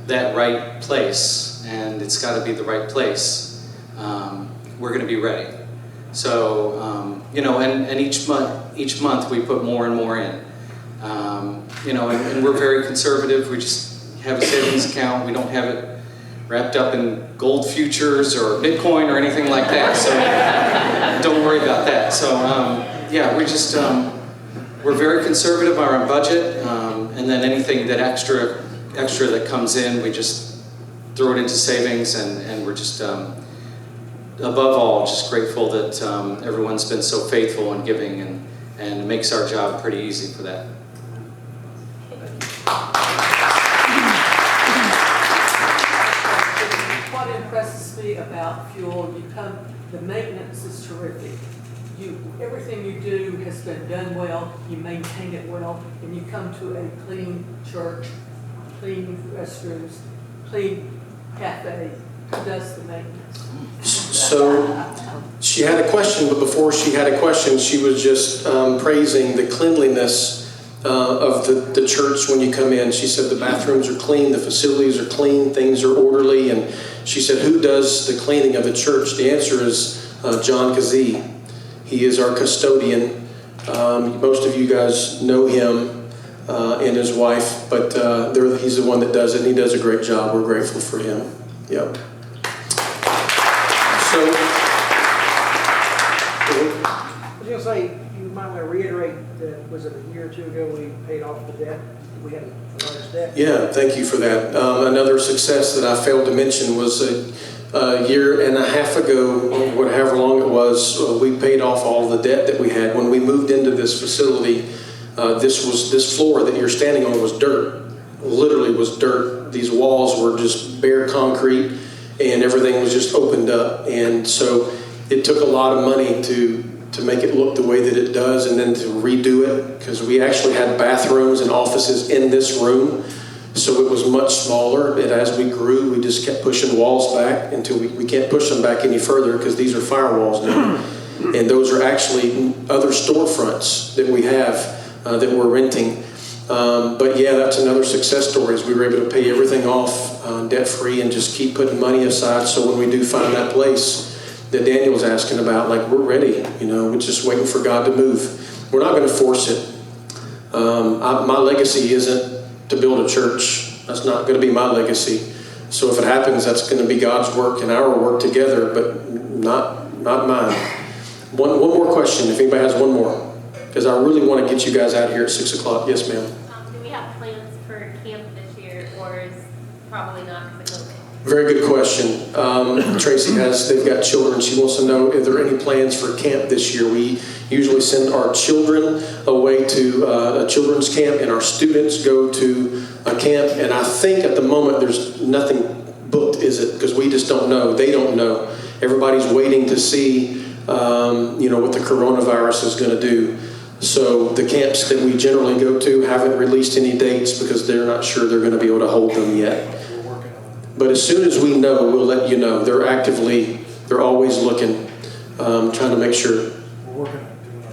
that right place, and it's got to be the right place, we're going to be ready. So and each month we put more and more in. And we're very conservative. We just have a savings account. We don't have it wrapped up in gold futures or Bitcoin or anything like that. So don't worry about that. So we're very conservative on our budget, and then anything that extra that comes in, we just throw it into savings, and we're just above all just grateful that everyone's been so faithful and giving, and it makes our job pretty easy for that. What impresses me about Fuel, the maintenance is terrific. Everything you do has been done well, you maintain it well, and you come to a clean church, clean restrooms, clean cafe. Who does the maintenance? So she had a question, but before she had a question, she was just praising the cleanliness of the church when you come in. She said the bathrooms are clean, the facilities are clean, things are orderly, and she said, who does the cleaning of the church? The answer is John Kazee. He is our custodian. Most of you guys know him and his wife, but he's the one that does it, and he does a great job. We're grateful for him. Yep. So, I was going to say, you might want to reiterate that, was it a year or two ago we paid off the debt? We had a large debt. yeah, thank you for that. Another success that I failed to mention was a year and a half ago, however long it was, we paid off all the debt that we had. When we moved into this facility, this floor that you're standing on was dirt. Literally was dirt. These walls were just bare concrete, and everything was just opened up. And so it took a lot of money to make it look the way that it does, and then to redo it, because we actually had bathrooms and offices in this room. So it was much smaller, and as we grew, we just kept pushing walls back until we can't push them back any further because these are firewalls now. And those are actually other storefronts that we have that we're renting. But yeah, that's another success story, is we were able to pay everything off debt-free and just keep putting money aside, so when we do find that place that Daniel was asking about, like, we're ready, we're just waiting for God to move. We're not going to force it. My legacy isn't to build a church. That's not going to be my legacy. So if it happens, that's going to be God's work and our work together, but not mine. One more question, if anybody has one more, because I really want to get you guys out here at 6 o'clock. Yes, ma'am. Do we have plans for camp this year, or is probably not because of COVID? Very good question. Tracy they've got children. She wants to know if there are any plans for camp this year. We usually send our children away to a children's camp, and our students go to a camp. And I think at the moment there's nothing booked, is it? Because we just don't know. They don't know. Everybody's waiting to see, what the coronavirus is going to do. So the camps that we generally go to haven't released any dates because they're not sure they're going to be able to hold them yet. But as soon as we know, we'll let you know. They're always looking, trying to make sure. We're working on doing our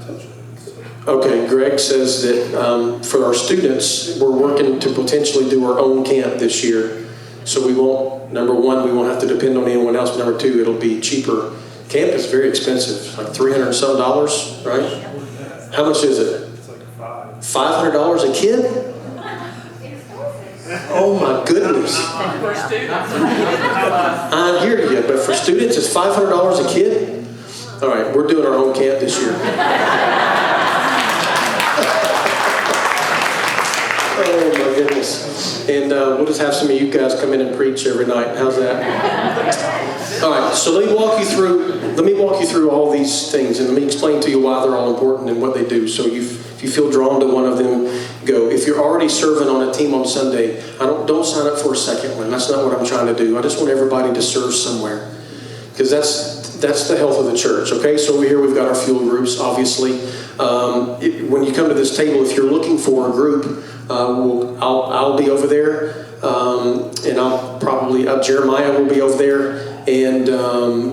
own camp. Okay, Greg says that for our students, we're working to potentially do our own camp this year. So we won't, number one, we won't have to depend on anyone else. Number two, it'll be cheaper. Camp is very expensive, like $300 and some, right? How much is it? It's like $5. $500 a kid? Oh my goodness. For students. I hear you, but for students, it's $500 a kid? All right, we're doing our own camp this year. Oh my goodness. And we'll just have some of you guys come in and preach every night. How's that? All right, so let me walk you through all these things, and let me explain to you why they're all important and what they do. So if you feel drawn to one of them, go. If you're already serving on a team on Sunday, don't sign up for a second one. That's not what I'm trying to do. I just want everybody to serve somewhere, because that's the health of the church. Okay, so over here we've got our fuel groups. Obviously, when you come to this table, if you're looking for a group, I'll be over there, and I'll probably Jeremiah will be over there, and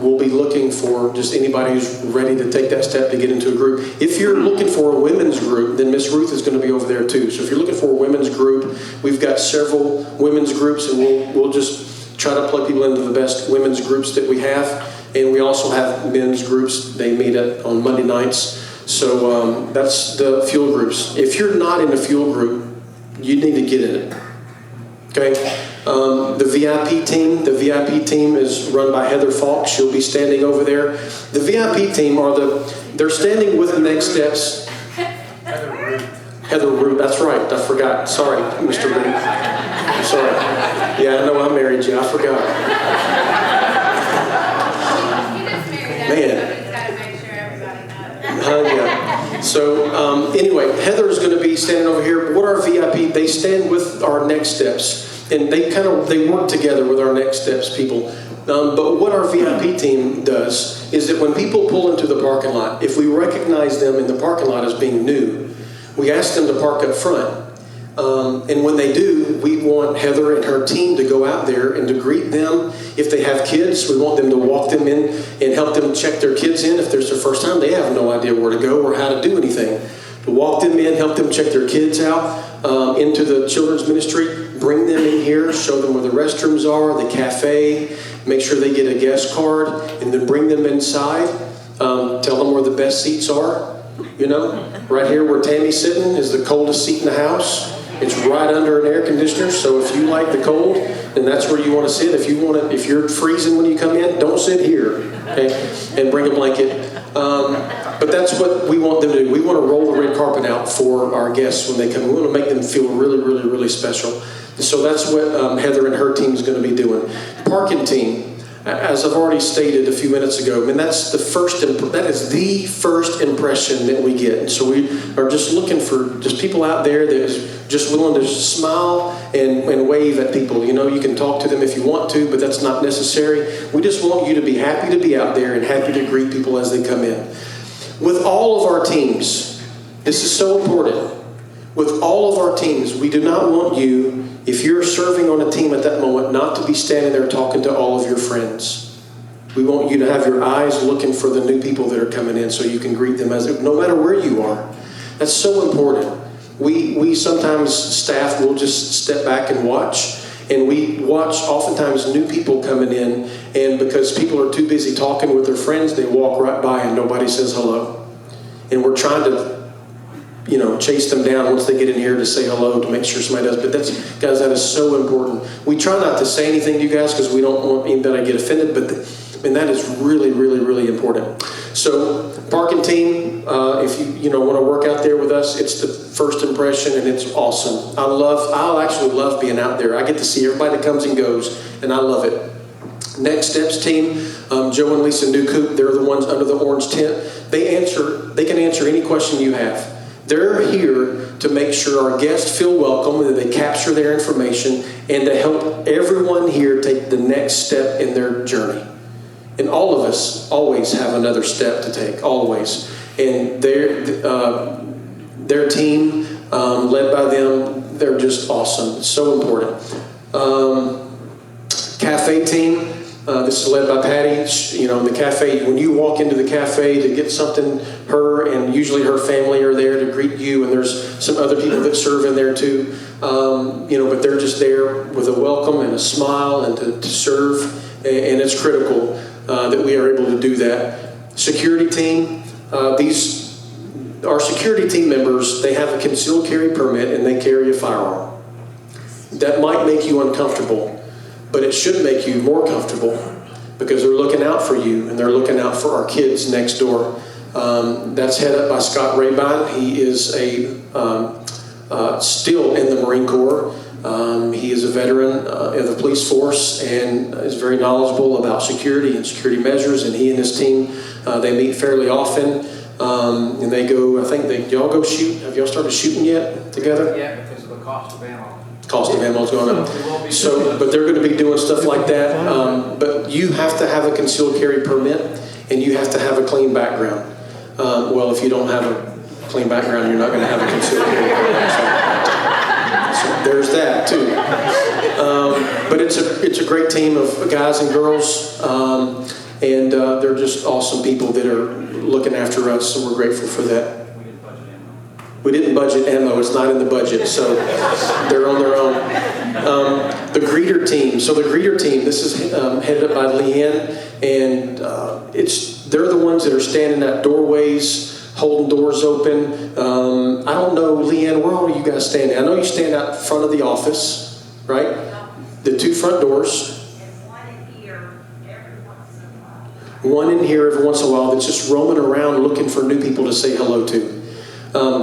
we'll be looking for just anybody who's ready to take that step to get into a group. If you're looking for a women's group, then Miss Ruth is going to be over there too. So if you're looking for a women's group, we've got several women's groups, and we'll just try to plug people into the best women's groups that we have. And we also have men's groups. They meet on Monday nights. So that's the fuel groups. If you're not in a fuel group, you need to get in it. Okay? The VIP team is run by Heather Falk. She'll be standing over there. The VIP team they're standing with the next steps. Heather Root, that's right. I forgot. Sorry, Mr. Root. Sorry. Yeah, I know I married you. I forgot. Man. Yeah. So anyway, Heather's going to be standing over here. What are VIP? They stand with our next steps, and they work together with our next steps people. But what our VIP team does is that when people pull into the parking lot, if we recognize them in the parking lot as being new, we ask them to park up front. And when they do, we want Heather and her team to go out there and to greet them. If they have kids, we want them to walk them in and help them check their kids in. If there's their first time, they have no idea where to go or how to do anything. To walk them in, help them check their kids out into the children's ministry, bring them in here, show them where the restrooms are, the cafe, make sure they get a guest card, and then bring them inside. Tell them where the best seats are. You know, right here where Tammy's sitting is the coldest seat in the house. It's right under an air conditioner, so if you like the cold, then that's where you want to sit. If you're freezing when you come in, don't sit here, okay? And bring a blanket. But that's what we want them to do. We want to roll the red carpet out for our guests when they come. We want to make them feel really, really, really special. So that's what Heather and her team is going to be doing. Parking team. As I've already stated a few minutes ago, I mean, that is the first impression that we get. And so we are just looking for just people out there that is just willing to smile and wave at people. You know, you can talk to them if you want to, but that's not necessary. We just want you to be happy to be out there and happy to greet people as they come in. With all of our teams, this is so important. With all of our teams, we do not want you, if you're serving on a team at that moment, not to be standing there talking to all of your friends. We want you to have your eyes looking for the new people that are coming in so you can greet them no matter where you are. That's so important. We sometimes, staff, will just step back and watch. And we watch oftentimes new people coming in, and because people are too busy talking with their friends, they walk right by and nobody says hello. And we're trying to chase them down once they get in here to say hello to make sure somebody does. But that is so important. We try not to say anything to you guys because we don't want anybody to get offended, but that is really, really, really important. So parking team, if you want to work out there with us, it's the first impression and it's awesome. I'll actually love being out there. I get to see everybody that comes and goes, and I love it. Next Steps team, Joe and Lisa Newcoop, they're the ones under the orange tent. They can answer any question you have. They're here to make sure our guests feel welcome, that they capture their information, and to help everyone here take the next step in their journey. And all of us always have another step to take, always. And their team, led by them, they're just awesome. It's so important. Cafe team. This is led by Patty. The cafe, when you walk into the cafe to get something, her and usually her family are there to greet you, and there's some other people that serve in there too. But they're just there with a welcome and a smile and to serve, and it's critical that we are able to do that. Security team, our security team members, they have a concealed carry permit and they carry a firearm. That might make you uncomfortable, but it should make you more comfortable because they're looking out for you and they're looking out for our kids next door. That's headed up by Scott Rabine. He is still in the Marine Corps. He is a veteran of the police force and is very knowledgeable about security and security measures. And he and his team, they meet fairly often. And they go, y'all go shoot. Have y'all started shooting yet together? Yeah, because of the cost of ammo. Cost of ammo's going up. So, but they're going to be doing stuff like that. But you have to have a concealed carry permit, and you have to have a clean background. Well, if you don't have a clean background, you're not going to have a concealed carry permit. So there's that too. But it's a great team of guys and girls, and they're just awesome people that are looking after us, and we're grateful for that. We didn't budget ammo. It's not in the budget, so they're on their own. The greeter team. So the greeter team, this is headed up by Leanne, and they're the ones that are standing at doorways, holding doors open. I don't know, Leanne, where all are you guys standing? I know you stand out front of the office, right? The two front doors. One in here every once in a while that's just roaming around looking for new people to say hello to.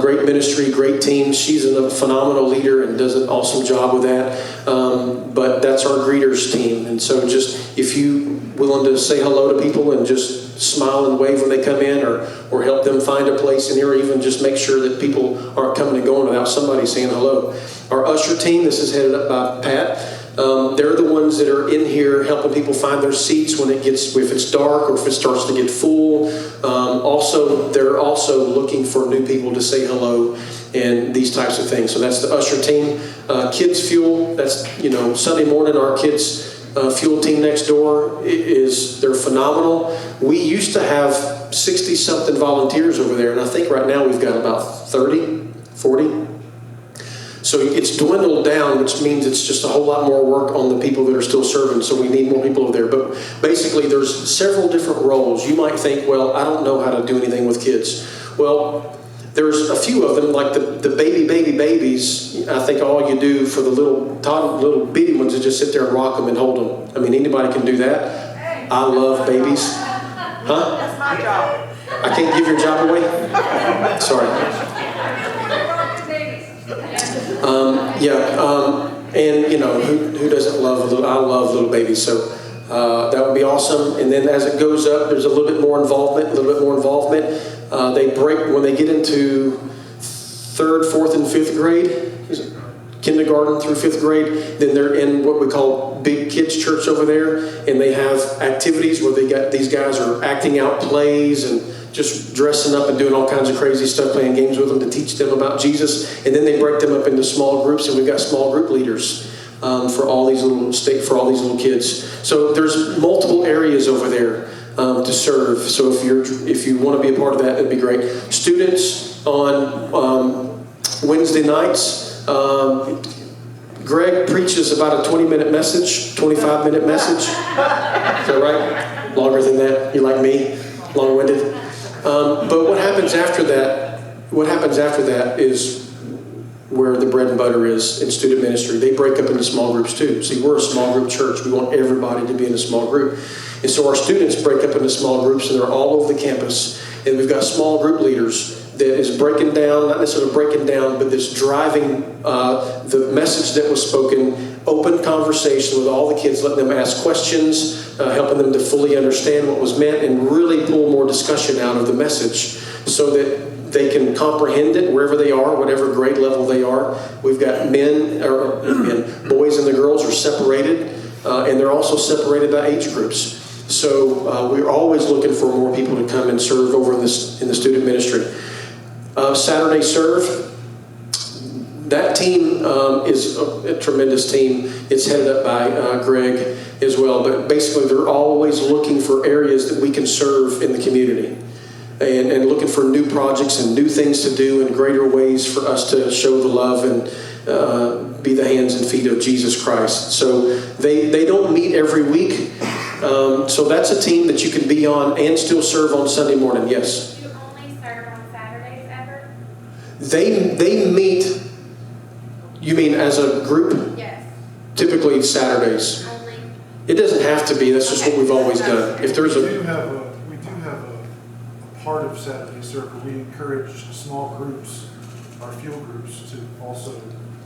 Great ministry, great team. She's a phenomenal leader and does an awesome job with that. But that's our greeters team. And so just if you willing to say hello to people and just smile and wave when they come in, or help them find a place in here, or even just make sure that people aren't coming and going without somebody saying hello. Our usher team, this is headed up by Pat. They're the ones that are in here helping people find their seats if it's dark or if it starts to get full. They're also looking for new people to say hello and these types of things. So that's the usher team. Kids Fuel, that's Sunday morning. Our kids fuel team next door they're phenomenal. We used to have 60-something volunteers over there, and I think right now we've got about 30, 40. So it's dwindled down, which means it's just a whole lot more work on the people that are still serving. So we need more people over there. But basically, there's several different roles. You might think, well, I don't know how to do anything with kids. Well, there's a few of them, like the babies. I think all you do for the little bitty ones is just sit there and rock them and hold them. I mean, anybody can do that. I love babies. Huh? That's my job. I can't give your job away? Sorry. And who doesn't love a little? I love little babies, so that would be awesome. And then as it goes up, there's a little bit more involvement. They break when they get into 3rd, 4th, and 5th grade, kindergarten through 5th grade. Then they're in what we call big kids church over there, and they have activities where these guys are acting out plays and just dressing up and doing all kinds of crazy stuff, playing games with them to teach them about Jesus. And then they break them up into small groups, and we've got small group leaders for all these little kids. So there's multiple areas over there to serve. So if you want to be a part of that, it'd be great. Students on Wednesday nights. Greg preaches about a 20-minute message, 25-minute message. Is that right? Longer than that? You like me? Long-winded? But what happens after that is where the bread and butter is in student ministry. They break up into small groups too. See, we're a small group church. We want everybody to be in a small group. And so our students break up into small groups, and they're all over the campus. And we've got small group leaders that is breaking down, not necessarily breaking down, but that's driving the message that was spoken, open conversation with all the kids, letting them ask questions, helping them to fully understand what was meant, and really pull more discussion out of the message so that they can comprehend it wherever they are, whatever grade level they are. We've got boys and the girls are separated, and they're also separated by age groups. So we're always looking for more people to come and serve over in the student ministry. Saturday Serve. That team is a tremendous team. It's headed up by Greg as well. But basically, they're always looking for areas that we can serve in the community, and looking for new projects and new things to do and greater ways for us to show the love and be the hands and feet of Jesus Christ. So they don't meet every week. So that's a team that you can be on and still serve on Sunday morning. Yes. Do you only serve on Saturdays ever? They meet. You mean as a group? Yes. Typically Saturdays. Only. It doesn't have to be. That's just what we've always done. If there's We do have a part of Saturday Serve where we encourage small groups, our fuel groups, to also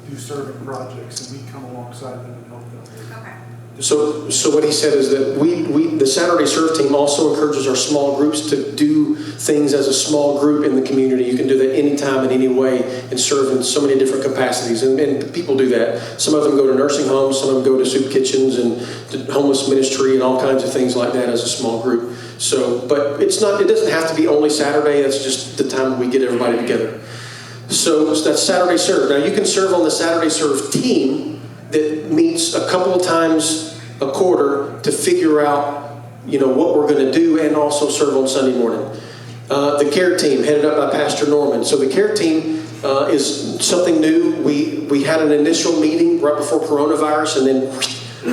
do serving projects, and we come alongside them and help them. Okay. So what he said is that the Saturday Serve team also encourages our small groups to do things as a small group in the community. You can do that anytime in any way and serve in so many different capacities. And people do that. Some of them go to nursing homes, some of them go to soup kitchens and to homeless ministry and all kinds of things like that as a small group. So, but it doesn't have to be only Saturday. That's just the time we get everybody together. So that's Saturday Serve. Now you can serve on the Saturday Serve team that meets a couple of times a quarter to figure out, what we're going to do, and also serve on Sunday morning. The care team, headed up by Pastor Norman. So the care team is something new. We had an initial meeting right before coronavirus, and then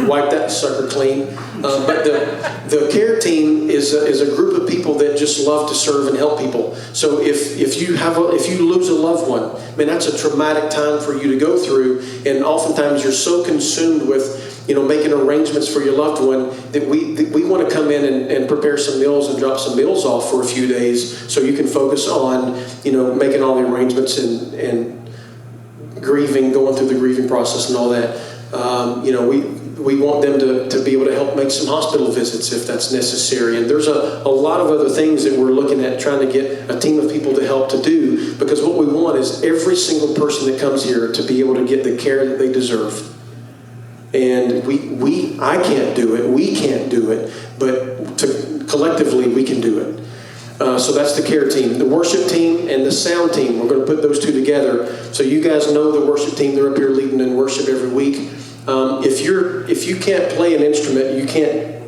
wiped that sucker clean. But the care team is a group of people that just love to serve and help people. So if you lose a loved one, man, that's a traumatic time for you to go through, and oftentimes you're so consumed with making arrangements for your loved one that we want to come in and prepare some meals and drop some meals off for a few days so you can focus on making all the arrangements and grieving, going through the grieving process and all that. We want them to be able to help make some hospital visits if that's necessary. And there's a lot of other things that we're looking at trying to get a team of people to help to do, because what we want is every single person that comes here to be able to get the care that they deserve. And I can't do it, we can't do it, but collectively we can do it. So that's the care team. The worship team and the sound team, we're going to put those two together. So you guys know the worship team, they're up here leading in worship every week. If you can't play an instrument, you can't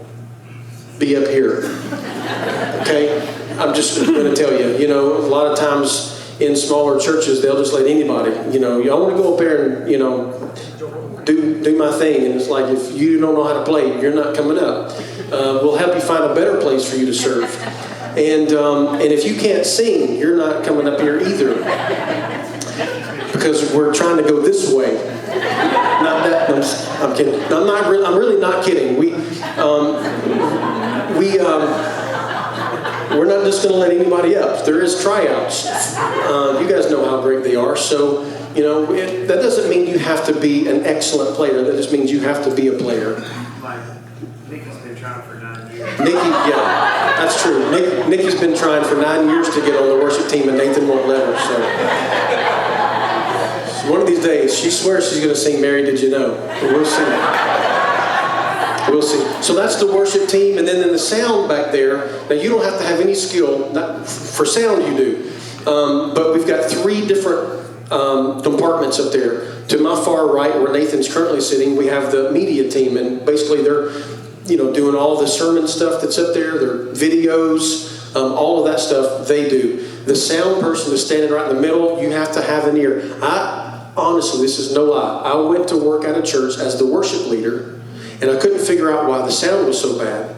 be up here. Okay? I'm just going to tell you, a lot of times in smaller churches, they'll just let anybody, I want to go up there and, do my thing. And it's like, if you don't know how to play, you're not coming up. We'll help you find a better place for you to serve. And if you can't sing, you're not coming up here either. Because we're trying to go this way. Not that. I'm kidding. I'm really not kidding. We're not just going to let anybody up. There is tryouts. You guys know how great they are. So, that doesn't mean you have to be an excellent player. That just means you have to be a player. Nikki's been trying for 9 years. Yeah, that's true. Nikki's been trying for 9 years to get on the worship team, and Nathan won't let her. So one of these days, she swears she's going to sing "Mary, Did You Know?" But we'll see. We'll see. So that's the worship team, and then in the sound back there. Now you don't have to have any skill. Not for sound, you do. But we've got 3 different compartments up there. To my far right, where Nathan's currently sitting, we have the media team, and basically they're doing all the sermon stuff that's up there, their videos, all of that stuff they do. The sound person is standing right in the middle. You have to have an ear. Honestly, this is no lie. I went to work at a church as the worship leader, and I couldn't figure out why the sound was so bad.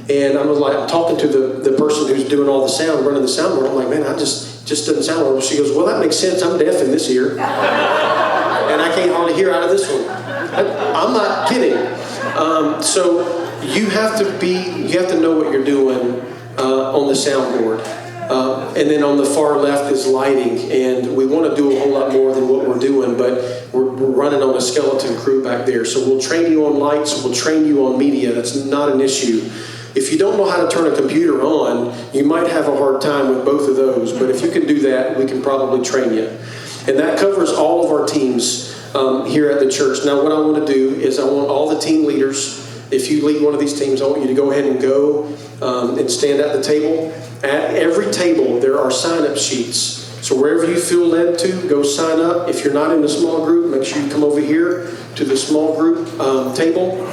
And I'm talking to the person who's doing all the sound, running the soundboard. I'm like, man, I just doesn't sound well. She goes, well, that makes sense. I'm deaf in this ear. And I can't hardly hear out of this one. I'm not kidding. So you have to know what you're doing on the soundboard. And then on the far left is lighting. And we want to do a whole lot more than what we're doing, but we're running on a skeleton crew back there. So we'll train you on lights. We'll train you on media. That's not an issue. If you don't know how to turn a computer on, you might have a hard time with both of those. But if you can do that, we can probably train you. And that covers all of our teams here at the church. Now, what I want to do is I want all the team leaders, if you lead one of these teams, I want you to go ahead and go and stand at the table. At every table, there are sign-up sheets. So wherever you feel led to, go sign up. If you're not in a small group, make sure you come over here to the small group table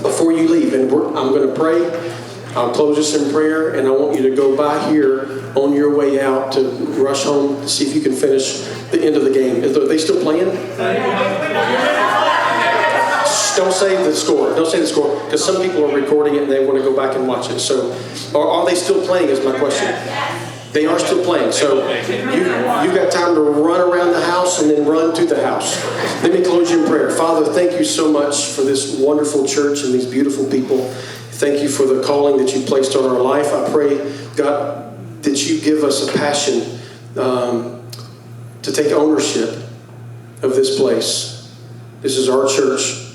before you leave. And I'm going to pray. I'll close this in prayer, and I want you to go by here on your way out to rush home to see if you can finish the end of the game. Are they still playing? Don't say the score. Don't say the score, because some people are recording it and they want to go back and watch it. So, are they still playing is my question. They are still playing. So, you've got time to run around the house and then run to the house. Let me close you in prayer. Father, thank you so much for this wonderful church and these beautiful people. Thank you for the calling that you placed on our life. I pray, God, that you give us a passion to take ownership of this place. This is our church.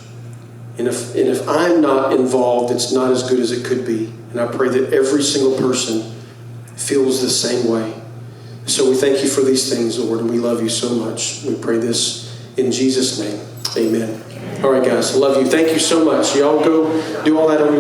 And if I'm not involved, it's not as good as it could be. And I pray that every single person feels the same way. So we thank you for these things, Lord, and we love you so much. We pray this in Jesus' name. Amen. All right, guys, I love you. Thank you so much. Y'all go do all that on